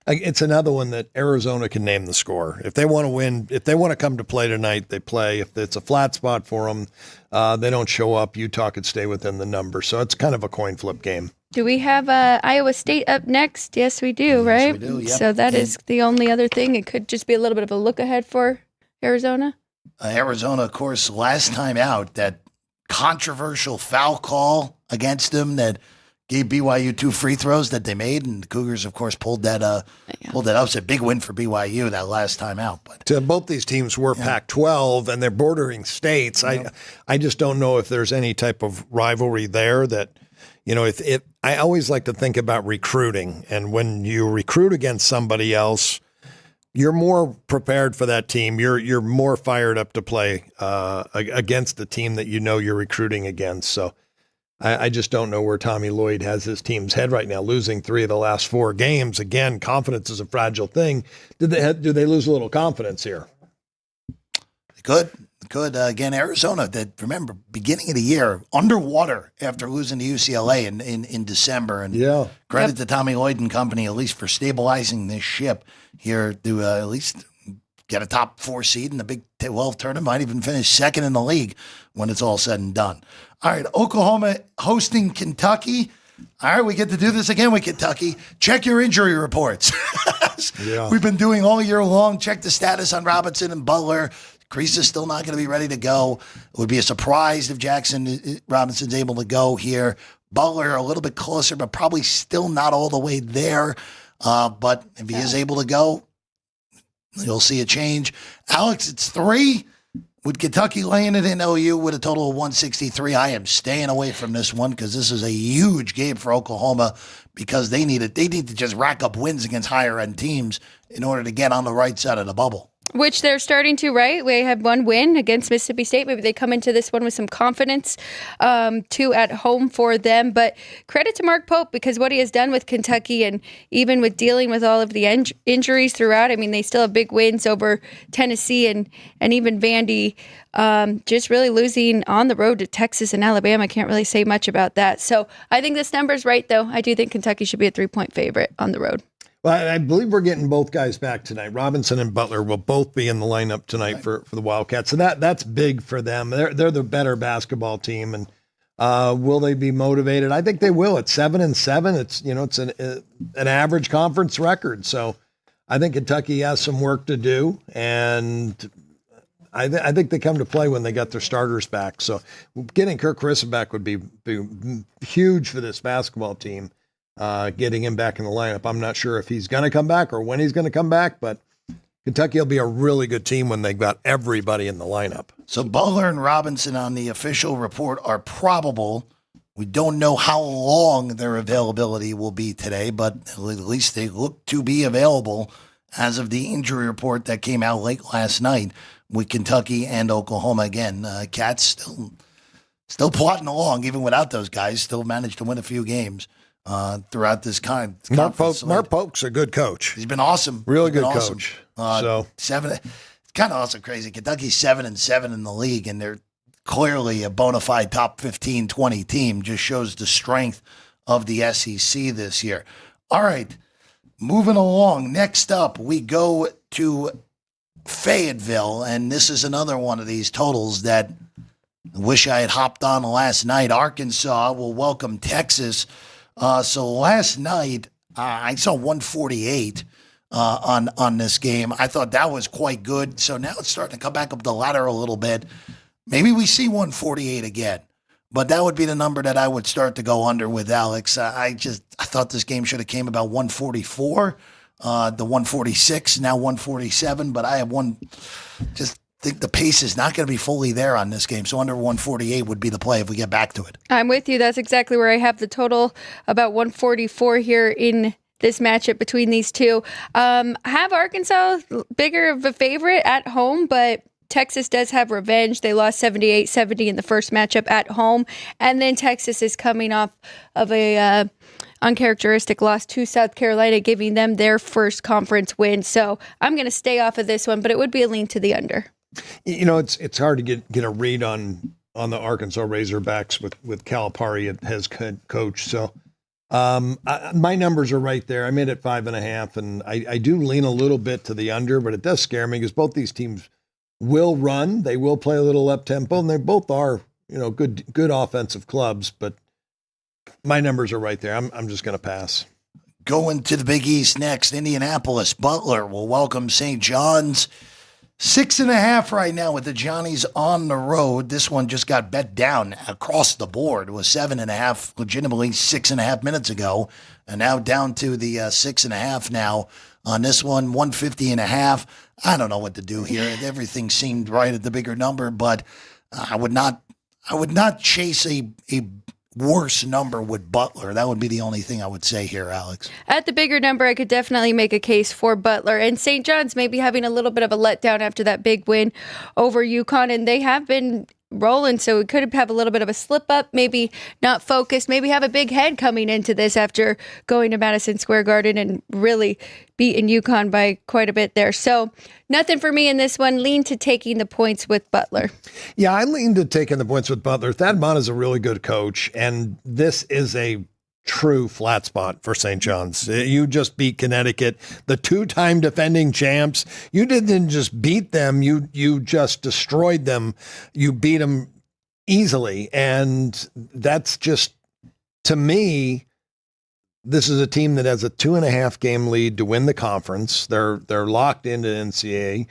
it's another one that Arizona can name the score. If they want to win, if they want to come to play tonight, they play. If it's a flat spot for them, they don't show up. Utah could stay within the number. So it's kind of a coin flip game. Do we have Iowa State up next? Yes, we do, right? Yes, we do, yep. So that is the only other thing. It could just be a little bit of a look ahead for Arizona. Arizona, of course, last time out, that controversial foul call against them that gave BYU 2 free throws that they made, and the Cougars, of course, pulled that up. It's a big win for BYU that last time out. But both these teams were Pac-12, and they're bordering states. I just don't know if there's any type of rivalry there that. I always like to think about recruiting, and when you recruit against somebody else, you're more prepared for that team. You're more fired up to play against the team that you're recruiting against. So I just don't know where Tommy Lloyd has his team's head right now, losing 3 of the last 4 games. Again, confidence is a fragile thing. Do they lose a little confidence here? They could. Could. Again, Arizona, that remember, beginning of the year, underwater after losing to UCLA in December. And credit to Tommy Lloyd and company, at least for stabilizing this ship here to at least get a top 4 seed in the Big 12 tournament, might even finish second in the league when it's all said and done. All right, Oklahoma hosting Kentucky. All right, we get to do this again with Kentucky. Check your injury reports. We've been doing all year long. Check the status on Robinson and Butler. Kreese is still not going to be ready to go. It would be a surprise if Robinson's able to go here. Butler a little bit closer, but probably still not all the way there. But if he is able to go, you'll see a change. Alex, it's 3. With Kentucky laying it in OU with a total of 163, I am staying away from this one because this is a huge game for Oklahoma because they need to just rack up wins against higher-end teams in order to get on the right side of the bubble. Which they're starting to, right? We had one win against Mississippi State. Maybe they come into this one with some confidence, 2 at home for them. But credit to Mark Pope because what he has done with Kentucky and even with dealing with all of the injuries throughout, I mean, they still have big wins over Tennessee and even Vandy. Just really losing on the road to Texas and Alabama. Can't really say much about that. So I think this number's right, though. I do think Kentucky should be a 3-point favorite on the road. Well, I believe we're getting both guys back tonight. Robinson and Butler will both be in the lineup tonight for the Wildcats. So that's big for them. They're the better basketball team. And will they be motivated? I think they will. At 7-7, it's an average conference record. So I think Kentucky has some work to do. And I think they come to play when they got their starters back. So getting Kirk Carissa back would be huge for this basketball team. Getting him back in the lineup. I'm not sure if he's going to come back or when he's going to come back, but Kentucky will be a really good team when they've got everybody in the lineup. So Butler and Robinson on the official report are probable. We don't know how long their availability will be today, but at least they look to be available as of the injury report that came out late last night with Kentucky and Oklahoma. Again, Cats still plotting along, even without those guys, still managed to win a few games. Throughout this Mark Pope's a good coach. He's been awesome. Really good coach. So 7, it's kind of also crazy. Kentucky's 7-7 in the league, and they're clearly a bona fide top 15, 20 team. Just shows the strength of the SEC this year. All right, moving along. Next up, we go to Fayetteville, and this is another one of these totals that I wish I had hopped on last night. Arkansas will welcome Texas. So last night, I saw 148 on this game. I thought that was quite good. So now it's starting to come back up the ladder a little bit. Maybe we see 148 again. But that would be the number that I would start to go under with, Alex. I thought this game should have came about 144, the 146, now 147. But I have think the pace is not going to be fully there on this game. So under 148 would be the play if we get back to it. I'm with you. That's exactly where I have the total, about 144 here in this matchup between these two. I have Arkansas bigger of a favorite at home, but Texas does have revenge. They lost 78-70 in the first matchup at home. And then Texas is coming off of a uncharacteristic loss to South Carolina, giving them their first conference win. So I'm going to stay off of this one, but it would be a lean to the under. It's hard to get a read on the Arkansas Razorbacks with Calipari as head coach. So my numbers are right there. I'm in at 5.5, and I do lean a little bit to the under, but it does scare me because both these teams will run. They will play a little up tempo, and they both are good offensive clubs. But my numbers are right there. I'm just going to pass. Going to the Big East next, Indianapolis. Butler will welcome St. John's. 6.5 right now with the Johnnies on the road. This one just got bet down across the board. It was 7.5 legitimately 6.5 minutes ago, and now down to the 6.5 now on this one, 150.5. I don't know what to do here. Everything seemed right at the bigger number, but I would not chase a worse number with Butler. That would be the only thing I would say here, Alex. At the bigger number, I could definitely make a case for Butler. And St. John's maybe having a little bit of a letdown after that big win over UConn. And they have been rolling, so we could have a little bit of a slip up, maybe not focused, maybe have a big head coming into this after going to Madison Square Garden and really beating UConn by quite a bit there. So nothing for me in this one. Lean to taking the points with Butler. Yeah, I lean to taking the points with Butler. Thad Matta is a really good coach, and this is a true flat spot for St. John's. You just beat Connecticut, the 2-time defending champs. You didn't just beat them, you just destroyed them. You beat them easily, and that's just, to me, this is a team that has a 2.5 game lead to win the conference. They're locked into NCAA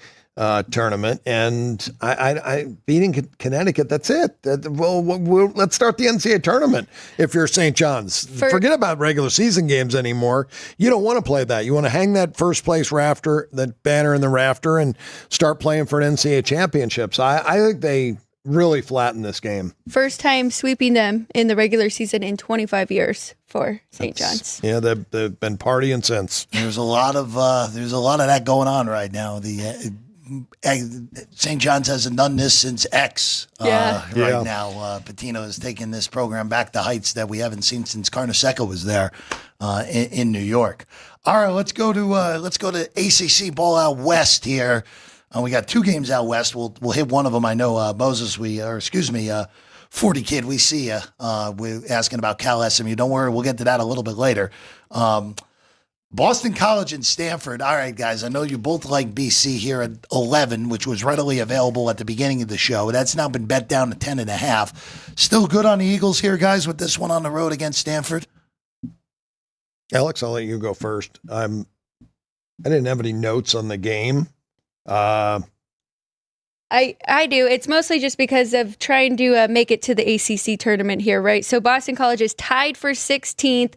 tournament, and I beating Connecticut. That's it. Well, let's start the NCAA tournament. If you're St. John's, forget about regular season games anymore. You don't want to play that. You want to hang that first place rafter, that banner in the rafter, and start playing for an NCAA championships. I think they really flattened this game. First time sweeping them in the regular season in 25 years for St. John's. Yeah, they've been partying since. There's a lot of that going on right now. St. John's hasn't done this since X. Now. Patino has taken this program back to heights that we haven't seen since Carnesecca was there in New York. All right, let's go to ACC ball out west here. We got 2 games out west. We'll hit one of them. I know Moses. 40 Kid. We see you. We're asking about Cal SMU. Don't worry, we'll get to that a little bit later. Boston College and Stanford. All right, guys, I know you both like BC here at 11, which was readily available at the beginning of the show. That's now been bet down to 10.5. Still good on the Eagles here, guys, with this one on the road against Stanford? Alex, I'll let you go first. I didn't have any notes on the game. I do. It's mostly just because of trying to make it to the ACC tournament here, right? So Boston College is tied for 16th.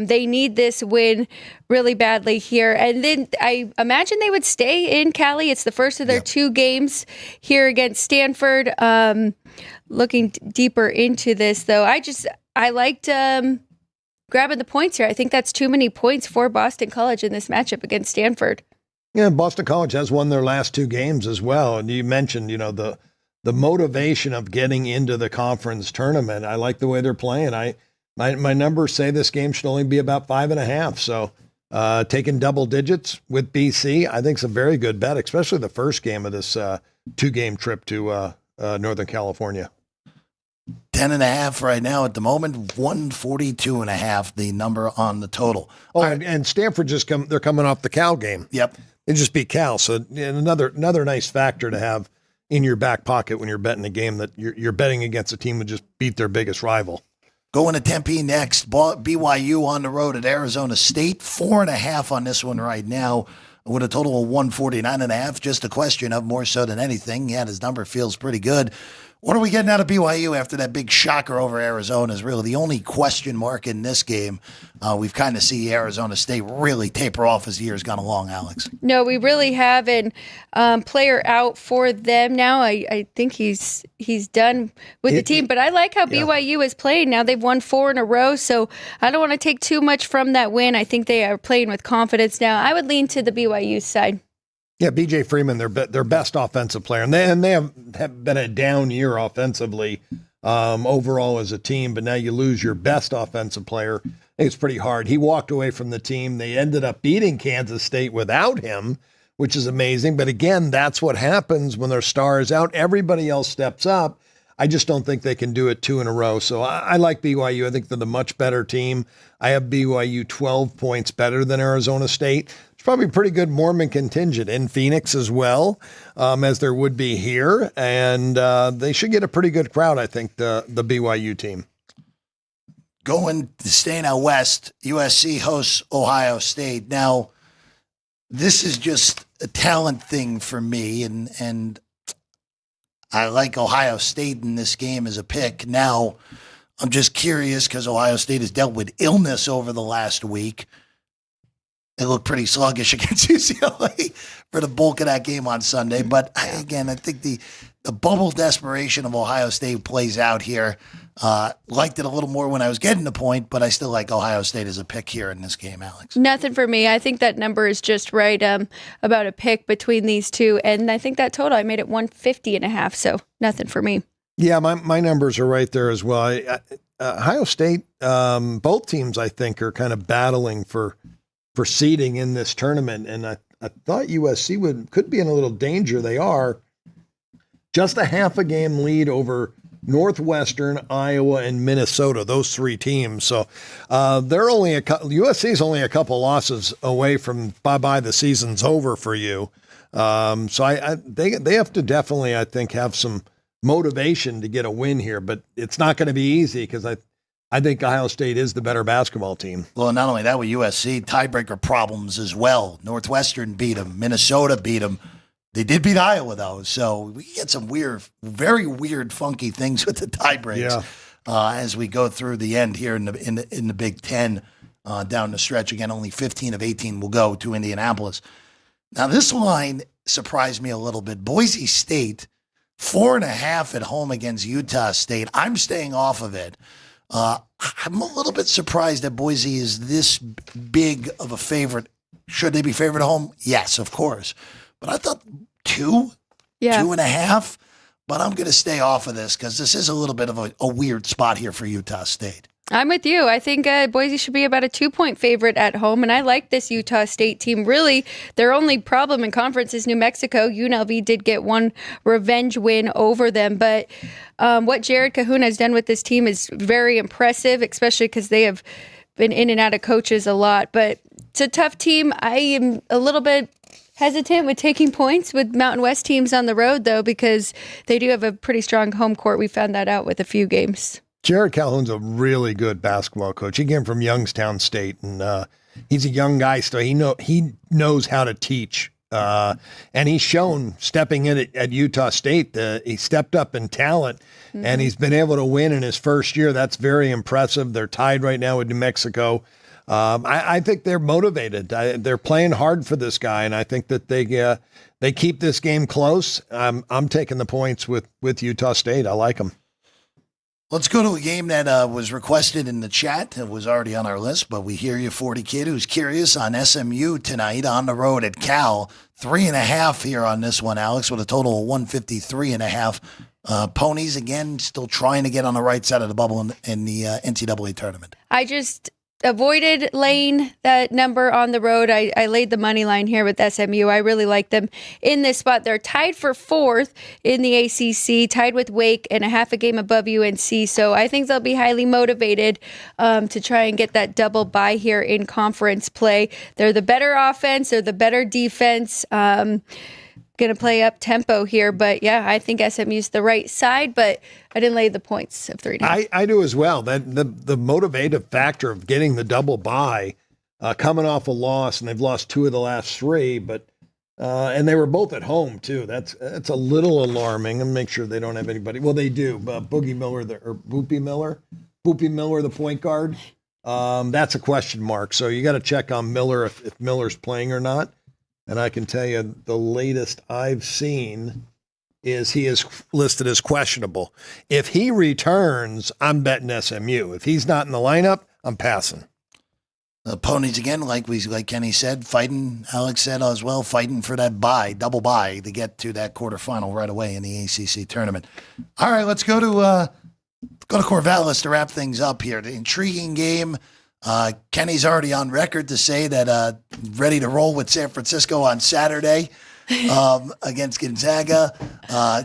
They need this win really badly here. And then I imagine they would stay in Cali. It's the first of their 2 games here against Stanford. Looking deeper into this, though, I liked grabbing the points here. I think that's too many points for Boston College in this matchup against Stanford. Yeah, Boston College has won their last 2 games as well. And you mentioned, the motivation of getting into the conference tournament. I like the way they're playing. My numbers say this game should only be about 5.5. So taking double digits with BC, I think is a very good bet, especially the first game of this 2-game trip to Northern California. 10.5 right now at the moment. 142.5, the number on the total. Oh, and Stanford they're coming off the Cal game. Yep. They just beat Cal. So another nice factor to have in your back pocket when you're betting a game that you're betting against a team that just beat their biggest rival. Going to Tempe next. BYU on the road at Arizona State. 4.5 on this one right now with a total of 149.5. Just a question of more so than anything. Yeah, his number feels pretty good. What are we getting out of BYU after that big shocker over Arizona is really the only question mark in this game. We've kind of seen Arizona State really taper off as the year's gone along, Alex. No, we really have. And player out for them now. I think he's done with the team. But I like how BYU is playing now. They've won 4 in a row. So I don't want to take too much from that win. I think they are playing with confidence now. I would lean to the BYU side. Yeah, B.J. Freeman, their best offensive player. And they have been a down year offensively overall as a team, but now you lose your best offensive player. I think it's pretty hard. He walked away from the team. They ended up beating Kansas State without him, which is amazing. But again, that's what happens when their star is out. Everybody else steps up. I just don't think they can do it 2 in a row. So I like BYU. I think they're the much better team. I have BYU 12 points better than Arizona State. It's probably a pretty good Mormon contingent in Phoenix as well, as there would be here. And they should get a pretty good crowd, I think, the BYU team. Staying out west, USC hosts Ohio State. Now, this is just a talent thing for me, and I like Ohio State in this game as a pick. Now, I'm just curious because Ohio State has dealt with illness over the last week. They look pretty sluggish against UCLA for the bulk of that game on Sunday. But again, I think the bubble desperation of Ohio State plays out here. Liked it a little more when I was getting the point, but I still like Ohio State as a pick here in this game, Alex. Nothing for me. I think that number is just right, about a pick between these two. And I think that total, I made it 150.5. So nothing for me. Yeah, my numbers are right there as well. Ohio State, both teams, I think, are kind of battling for seeding in this tournament, and I thought USC could be in a little danger. They are just a half a game lead over Northwestern, Iowa, and Minnesota, those three teams. So they're only USC is only a couple losses away from bye-bye, the season's over for you. So they have to definitely, I think, have some motivation to get a win here, but it's not going to be easy because I think Ohio State is the better basketball team. Well, not only that, with USC, tiebreaker problems as well. Northwestern beat them. Minnesota beat them. They did beat Iowa, though. So we get some very weird, funky things with the tiebreaks as we go through the end here in the Big Ten down the stretch. Again, only 15 of 18 will go to Indianapolis. Now, this line surprised me a little bit. Boise State, 4.5 at home against Utah State. I'm staying off of it. I'm a little bit surprised that Boise is this big of a favorite. Should they be favored at home? Yes, of course. But I thought 2.5. But I'm going to stay off of this because this is a little bit of a weird spot here for Utah State. I'm with you. I think Boise should be about a 2-point favorite at home, and I like this Utah State team. Really, their only problem in conference is New Mexico. UNLV did get one revenge win over them, but what Jared Kahuna has done with this team is very impressive, especially because they have been in and out of coaches a lot. But it's a tough team. I am a little bit hesitant with taking points with Mountain West teams on the road, though, because they do have a pretty strong home court. We found that out with a few games. Jared Calhoun's a really good basketball coach. He came from Youngstown State, and he's a young guy, so he knows how to teach. And he's shown stepping in at Utah State. He stepped up in talent, and he's been able to win in his first year. That's very impressive. They're tied right now with New Mexico. I think they're motivated. They're playing hard for this guy, and I think that they keep this game close. I'm taking the points with Utah State. I like them. Let's go to a game that was requested in the chat. It was already on our list, but we hear you, 40 Kid, who's curious on SMU tonight on the road at Cal. 3.5 here on this one, Alex, with a total of 153.5. Ponies, again, still trying to get on the right side of the bubble in the NCAA tournament. I just avoided laying that number on the road. I laid the money line here with SMU. I really like them in this spot. They're tied for 4th in the ACC, tied with Wake and a half a game above UNC. So I think they'll be highly motivated to try and get that double bye here in conference play. They're the better offense. They're the better defense. Going to play up tempo here, but yeah, I think SMU's the right side, but I didn't lay the points of 3.5. I do as well. That the motivative factor of getting the double bye, coming off a loss, and they've lost 2 of the last 3, but and they were both at home too. That's a little alarming. And make sure they don't have anybody. Well, they do. Boopie Miller, the point guard. That's a question mark. So you got to check on Miller if Miller's playing or not. And I can tell you the latest I've seen is he is listed as questionable. If he returns, I'm betting SMU. If he's not in the lineup, I'm passing. The Ponies, again, like Kenny said, fighting, Alex said as well, fighting for that double bye to get to that quarterfinal right away in the ACC tournament. All right, let's go to Corvallis to wrap things up here. The intriguing game. Kenny's already on record to say that ready to roll with San Francisco on Saturday against Gonzaga.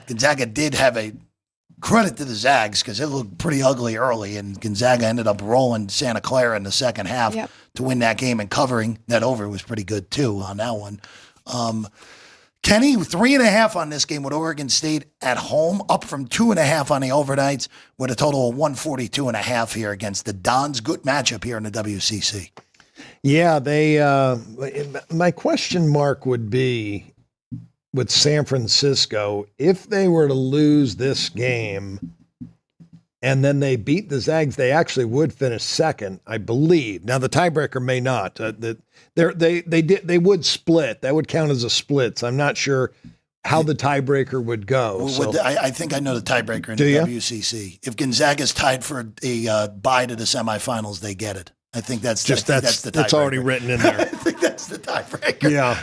Gonzaga did have a credit to the Zags because it looked pretty ugly early, and Gonzaga ended up rolling Santa Clara in the second half to win that game, and covering that over was pretty good too on that one. Kenny, 3.5 on this game with Oregon State at home, up from 2.5 on the overnights, with a total of 142.5 here against the Dons. Good matchup here in the WCC. Yeah, my question mark would be with San Francisco, if they were to lose this game and then they beat the Zags, they actually would finish second, I believe. Now the tiebreaker may not. They would split. That would count as a split. So I'm not sure how the tiebreaker would go. I think I know the tiebreaker in the WCC. If Gonzaga's tied for a bye to the semifinals, they get it. I think that's the tiebreaker. It's already written in there. I think that's the tiebreaker. Yeah.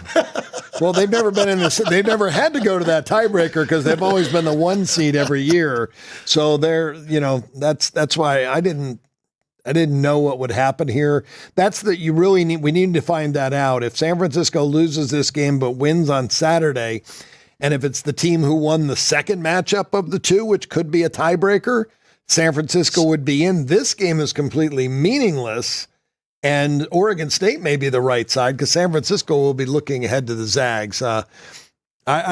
Well, they've never been in this. They've never had to go to that tiebreaker because they've always been the 1 seed every year. So they're, that's why I didn't know what would happen here. That's that you really need. We need to find that out. If San Francisco loses this game but wins on Saturday, and if it's the team who won the second matchup of the two, which could be a tiebreaker, San Francisco would be in. This game is completely meaningless. And Oregon State may be the right side because San Francisco will be looking ahead to the Zags. I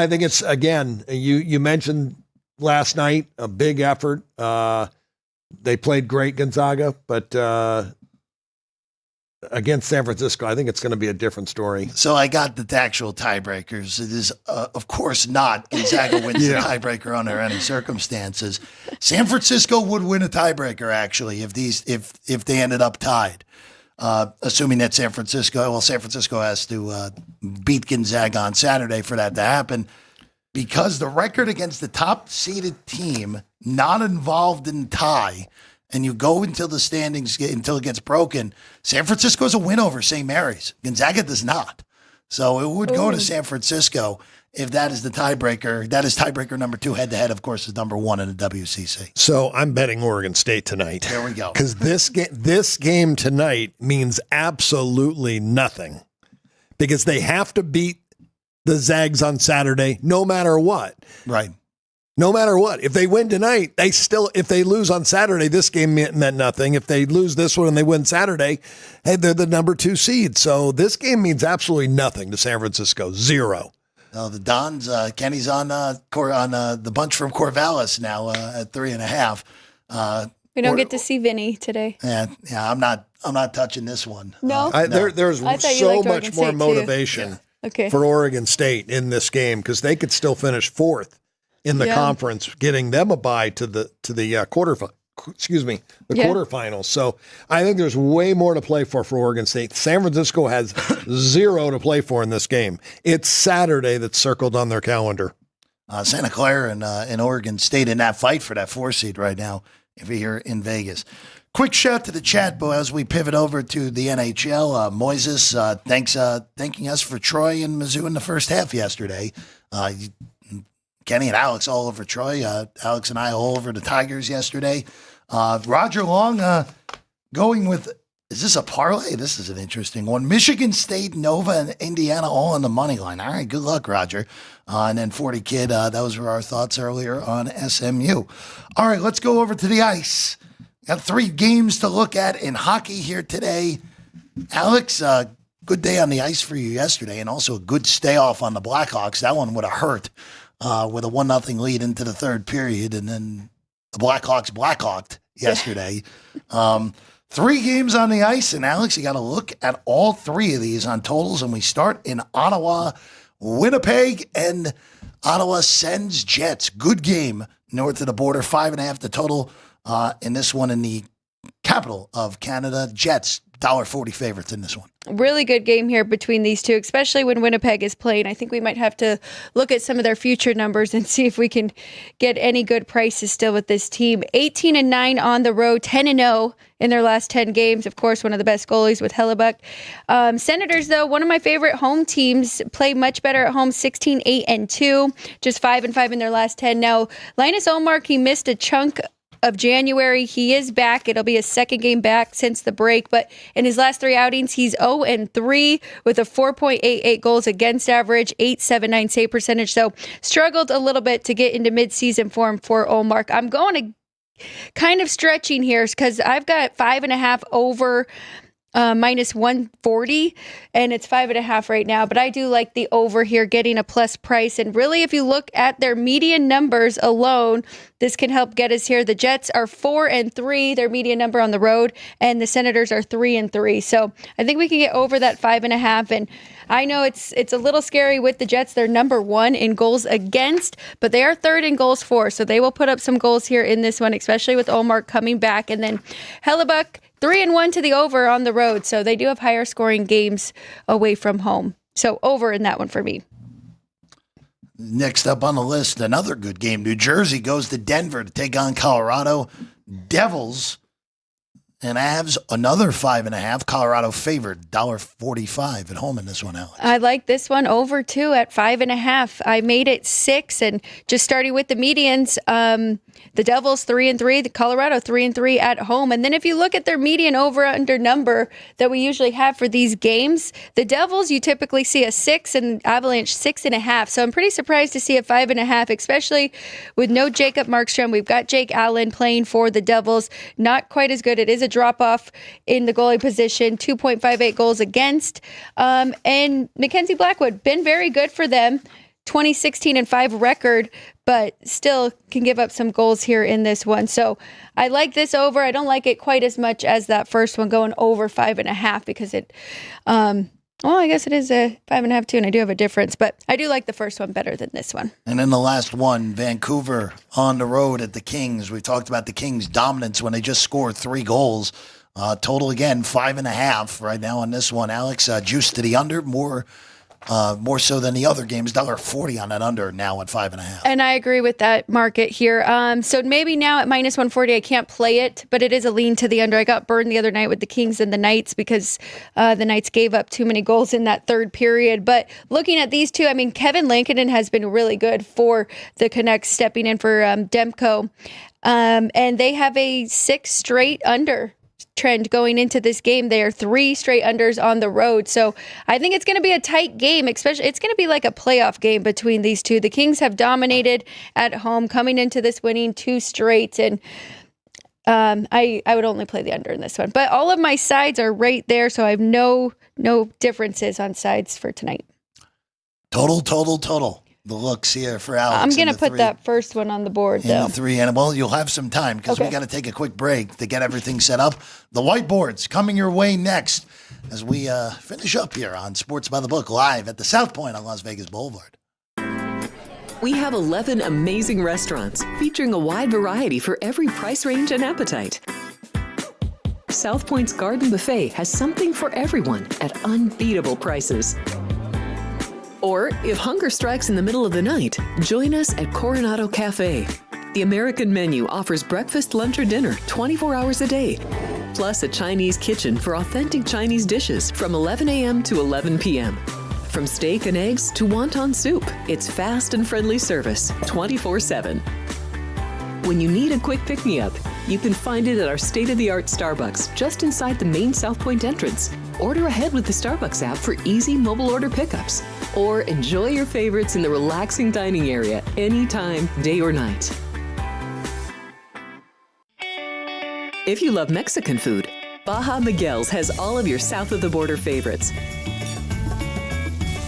think it's, again, you mentioned last night, a big effort. They played great, Gonzaga, but against San Francisco, I think it's going to be a different story. So I got the actual tiebreakers. It is, of course, not Gonzaga wins the tiebreaker under any circumstances. San Francisco would win a tiebreaker, actually, if they ended up tied. Assuming that San Francisco has to beat Gonzaga on Saturday for that to happen, because the record against the top-seeded team not involved in tie, and you go until the standings until it gets broken, San Francisco has a win over St. Mary's. Gonzaga does not. So it would go to San Francisco if that is the tiebreaker. That is tiebreaker number 2. Head-to-head, of course, is number 1 in the WCC. So I'm betting Oregon State tonight. There we go. Because this game tonight means absolutely nothing. Because they have to beat the Zags on Saturday no matter what. Right. No matter what. If they win tonight, if they lose on Saturday, this game meant nothing. If they lose this one and they win Saturday, hey, they're the number 2 seed. So this game means absolutely nothing to San Francisco. 0. The Dons, Kenny's on the bunch from Corvallis now at 3.5. We don't get to see Vinny today. Yeah, I'm not touching this one. No, there's so much more motivation Okay. for Oregon State in this game because they could still finish 4th in the conference, getting them a bye to the quarterfinals. Quarterfinals. So I think there's way more to play for Oregon State. San Francisco has 0 to play for in this game. It's Saturday that's circled on their calendar. Santa Clara and Oregon State in that fight for that 4 seed right now, if you're here in Vegas. Quick shout to the chat, boy, as we pivot over to the NHL. Moises, thanking us for Troy and Mizzou in the first half yesterday. Kenny and Alex all over Troy. Alex and I all over the Tigers yesterday. Roger Long going with, is this a parlay? This is an interesting one. Michigan State, Nova, and Indiana all on the money line. All right, good luck, Roger. And then 40 Kid, those were our thoughts earlier on SMU. All right, let's go over to the ice. Got 3 games to look at in hockey here today. Alex, good day on the ice for you yesterday, and also a good stay off on the Blackhawks. That one would have hurt. With a 1-0 lead into the third period, and then the Blackhawks blackhawked yesterday. 3 games on the ice, and Alex, you got to look at all 3 of these on totals, and we start in Ottawa, Winnipeg, and Ottawa Sens Jets. Good game north of the border, 5.5 the total in this one in the capital of Canada. Jets, $1.40 favorites in this one. Really good game here between these two, especially when Winnipeg is playing. I think we might have to look at some of their future numbers and see if we can get any good prices still with this team. 18-9 on the road, 10-0 in their last 10 games. Of course, one of the best goalies with Hellebuck. Senators, though, one of my favorite home teams, play much better at home, 16-8-2, just 5-5 in their last 10. Now, Linus Ullmark, he missed a chunk of January. He is back. It'll be his second game back since the break, but in his last 3 outings, he's 0-3 with a 4.88 goals against average, 8.79 save percentage. So struggled a little bit to get into midseason form for Ullmark. I'm going to kind of stretching here because I've got 5.5 over minus 140, and it's 5.5 right now. But I do like the over here, getting a plus price. And really, if you look at their median numbers alone, this can help get us here. The Jets are 4-3, their median number on the road, and the Senators are 3-3. So I think we can get over that 5.5. And I know it's a little scary with the Jets. They're number 1 in goals against, but they are 3rd in goals for. So they will put up some goals here in this one, especially with Ullmark coming back. And then Hellebuck, 3-1 to the over on the road. So they do have higher scoring games away from home. So over in that one for me. Next up on the list, another good game. New Jersey goes to Denver to take on Colorado. Devils And Avs, another 5.5. Colorado favored, $1.45 at home in this one, Alex. I like this one over, too, at 5.5. I made it 6, and just starting with the medians, the Devils 3-3, the Colorado 3-3 at home. And then if you look at their median over-under number that we usually have for these games, the Devils, you typically see a 6 and Avalanche 6.5. So I'm pretty surprised to see a 5.5, especially with no Jacob Markstrom. We've got Jake Allen playing for the Devils. Not quite as good. It is a drop-off in the goalie position, 2.58 goals against. And Mackenzie Blackwood, been very good for them. 20-16-5 record, but still can give up some goals here in this one. So I like this over. I don't like it quite as much as that first one going over 5.5 because it, well, I guess it is a 5.5 too, and I do have a difference, but I do like the first one better than this one. And then the last one, Vancouver on the road at the Kings. We talked about the Kings' dominance when they just scored 3 goals. Total again, 5.5 right now on this one. Alex, juice to the under, more so than the other games. $1.40 on that under now at 5.5. And I agree with that market here. So maybe now at minus 140, I can't play it, but it is a lean to the under. I got burned the other night with the Kings and the Knights because the Knights gave up too many goals in that third period. But looking at these two, I mean, Kevin Lankinen has been really good for the Canucks, stepping in for Demko. And they have a 6 straight under trend going into this game. They are 3 straight unders on the road. So I think it's going to be a tight game, especially it's going to be like a playoff game between these two. The Kings have dominated at home, coming into this winning 2 straight. And I would only play the under in this one. But all of my sides are right there, so I have no differences on sides for tonight. Total. The looks here for Alex. I'm going to put that first one on the board, though. The 3, and well, you'll have some time because we got to take a quick break to get everything set up. The whiteboards coming your way next as we finish up here on Sports by the Book live at the South Point on Las Vegas Boulevard. We have 11 amazing restaurants featuring a wide variety for every price range and appetite. South Point's Garden Buffet has something for everyone at unbeatable prices. Or, if hunger strikes in the middle of the night, join us at Coronado Cafe. The American menu offers breakfast, lunch, or dinner 24 hours a day, plus a Chinese kitchen for authentic Chinese dishes from 11 a.m. to 11 p.m. From steak and eggs to wonton soup, it's fast and friendly service 24/7. When you need a quick pick-me-up, you can find it at our state-of-the-art Starbucks just inside the main South Point entrance. Order ahead with the Starbucks app for easy mobile order pickups. Or enjoy your favorites in the relaxing dining area anytime, day or night. If you love Mexican food, Baja Miguel's has all of your south of the border favorites.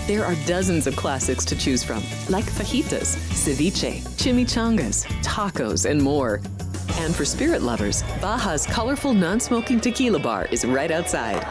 There are dozens of classics to choose from, like fajitas, ceviche, chimichangas, tacos, and more. And for spirit lovers, Baja's colorful non-smoking tequila bar is right outside.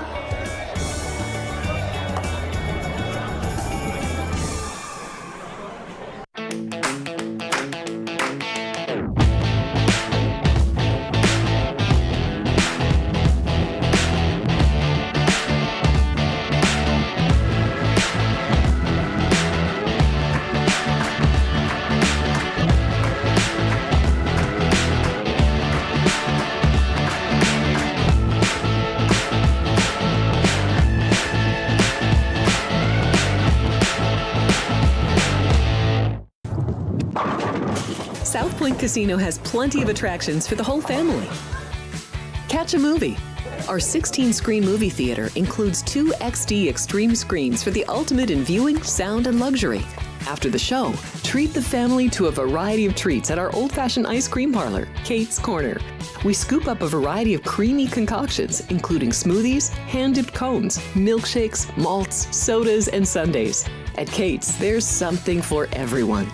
South Point Casino has plenty of attractions for the whole family. Catch a movie. Our 16-screen movie theater includes 2 XD Extreme screens for the ultimate in viewing, sound, and luxury. After the show, treat the family to a variety of treats at our old-fashioned ice cream parlor, Kate's Corner. We scoop up a variety of creamy concoctions, including smoothies, hand-dipped cones, milkshakes, malts, sodas, and sundaes. At Kate's, there's something for everyone.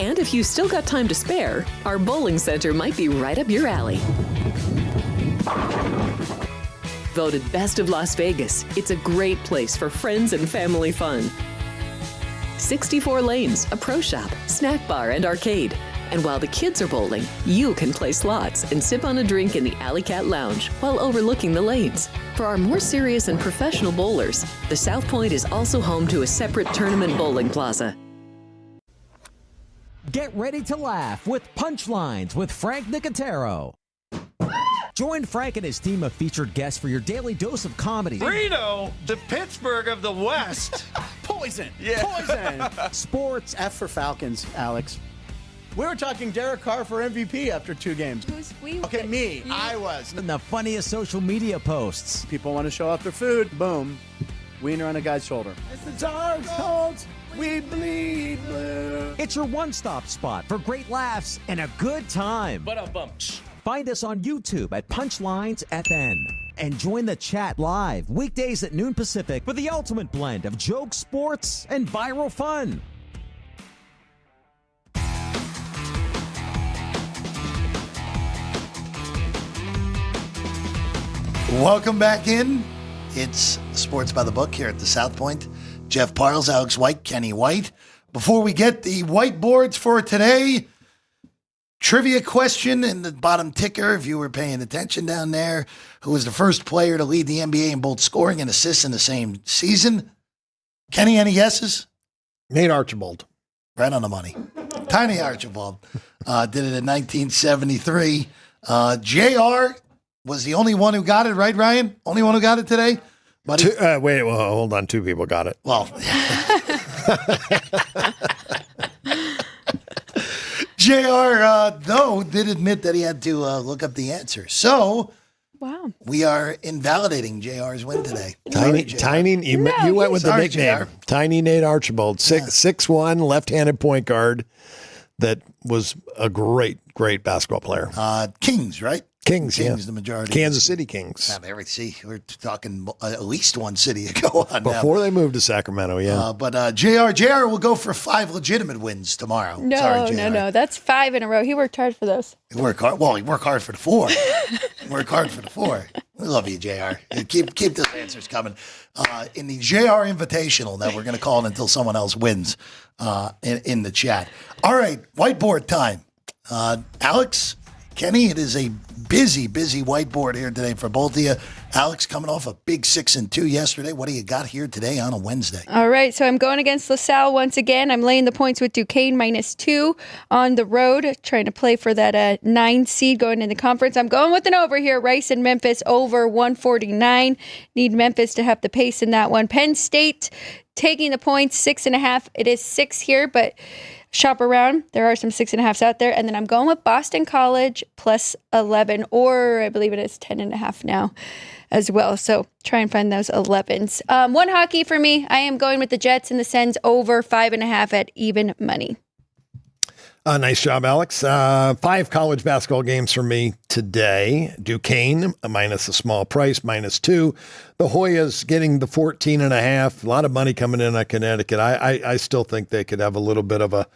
And if you've still got time to spare, our bowling center might be right up your alley. Voted Best of Las Vegas, it's a great place for friends and family fun. 64 lanes, a pro shop, snack bar, and arcade. And while the kids are bowling, you can play slots and sip on a drink in the Alley Cat Lounge while overlooking the lanes. For our more serious and professional bowlers, the South Point is also home to a separate tournament bowling plaza. Get ready to laugh with Punchlines with Frank Nicotero. Join Frank and his team of featured guests for your daily dose of comedy. Reno, the Pittsburgh of the West. Poison. Yeah. Poison. Sports. F for Falcons, Alex. We were talking Derek Carr for MVP after 2 games. Who's we? Okay, me. You. I was. And the funniest social media posts. People want to show off their food. Boom. Wiener on a guy's shoulder. This is our cult. We bleed blue. It's your one-stop spot for great laughs and a good time. Find us on YouTube at Punchlines FN. And join the chat live weekdays at noon Pacific for the ultimate blend of jokes, sports, and viral fun. Welcome back in. It's Sports by the Book here at the South Point. Jeff Parles, Alex White, Kenny White. Before we get the whiteboards for today, trivia question in the bottom ticker, if you were paying attention down there. Who was the first player to lead the NBA in both scoring and assists in the same season? Kenny, any guesses? Nate Archibald. Right on the money. Tiny Archibald did it in 1973. JR was the only one who got it, right, Ryan? Only one who got it today? Buddy? Hold on. 2 people got it. Well, JR, though, did admit that he had to look up the answer. So, Wow. we are invalidating JR's win today. Tiny, Sorry, JR. you went with the Sorry, nickname. JR. Tiny Nate Archibald, 6'1", left-handed point guard that was a great basketball player. Kings, right? Kings, yeah. the majority. Kansas City Kings. Yeah, there we see. We're talking at least one city to go on now. Before they moved to Sacramento, yeah. But JR will go for 5 legitimate wins tomorrow. No, Sorry, JR. no. That's 5 in a row. He worked hard for those. He worked hard. Well, he worked hard for the 4. Work hard for the 4. We love you, JR. Keep those answers coming. In the JR Invitational that we're going to call it until someone else wins in the chat. All right, whiteboard time. Alex, Kenny, it is a busy whiteboard here today for both of you. Alex, coming off a big 6-2 yesterday. What do you got here today on a Wednesday? All right, so I'm going against LaSalle once again. I'm laying the points with Duquesne -2 on the road, trying to play for that 9 seed going into the conference. I'm going with an over here. Rice and Memphis over 149. Need Memphis to have the pace in that one. Penn State taking the points, 6.5. It is 6 here, but shop around. There are some 6.5s out there. And then I'm going with Boston College +11, or I believe it is 10.5 now as well. So try and find those 11s. One hockey for me. I am going with the Jets and the Sens over 5.5 at even money. Nice job, Alex. 5 college basketball games for me today. Duquesne, minus a small price, -2. The Hoyas getting the 14.5. A lot of money coming in on Connecticut. I still think they could have a little bit of a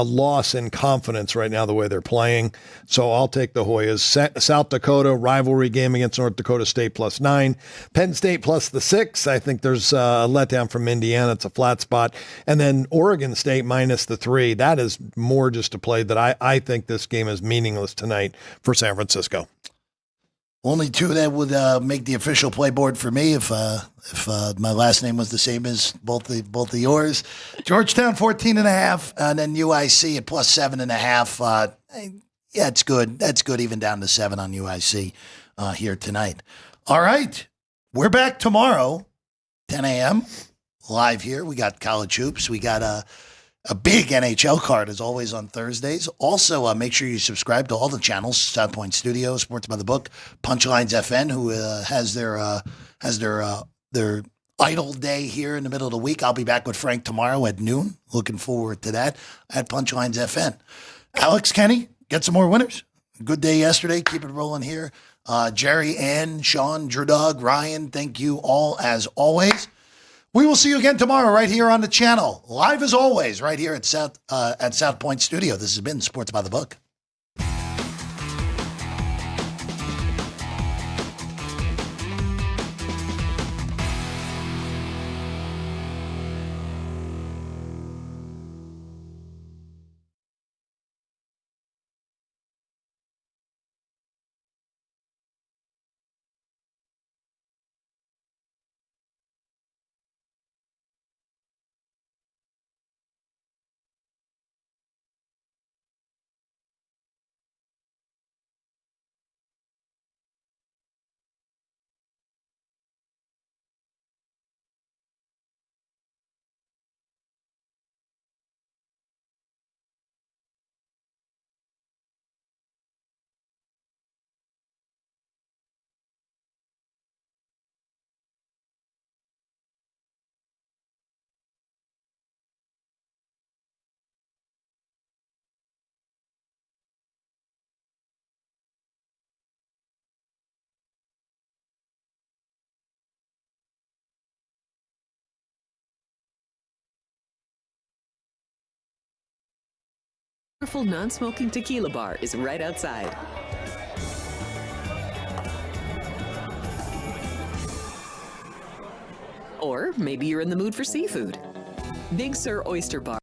loss in confidence right now the way they're playing. So I'll take the Hoyas. South Dakota, rivalry game against North Dakota State +9. Penn State +6. I think there's a letdown from Indiana. It's a flat spot. And then Oregon State -3. That is more just a play that I think this game is meaningless tonight for San Francisco. Only 2 that would make the official playboard for me if my last name was the same as both of yours. Georgetown 14.5, and then UIC at +7.5. Yeah, it's good. That's good, even down to 7 on UIC here tonight. All right, we're back tomorrow, 10 a.m. live here. We got college hoops. We got a big NHL card, as always, on Thursdays. Also, make sure you subscribe to all the channels: South Point Studios, Sports by the Book, Punchlines FN, who has their idle day here in the middle of the week. I'll be back with Frank tomorrow at noon. Looking forward to that at Punchlines FN. Alex, Kenny, get some more winners. Good day yesterday. Keep it rolling here. Jerry, Ann, Sean, Drew Dog, Ryan, thank you all as always. We will see you again tomorrow right here on the channel. Live as always, right here at South Point Studio. This has been Sports by the Book. flavorful non-smoking tequila bar is right outside. Or maybe you're in the mood for seafood. Big Sur Oyster Bar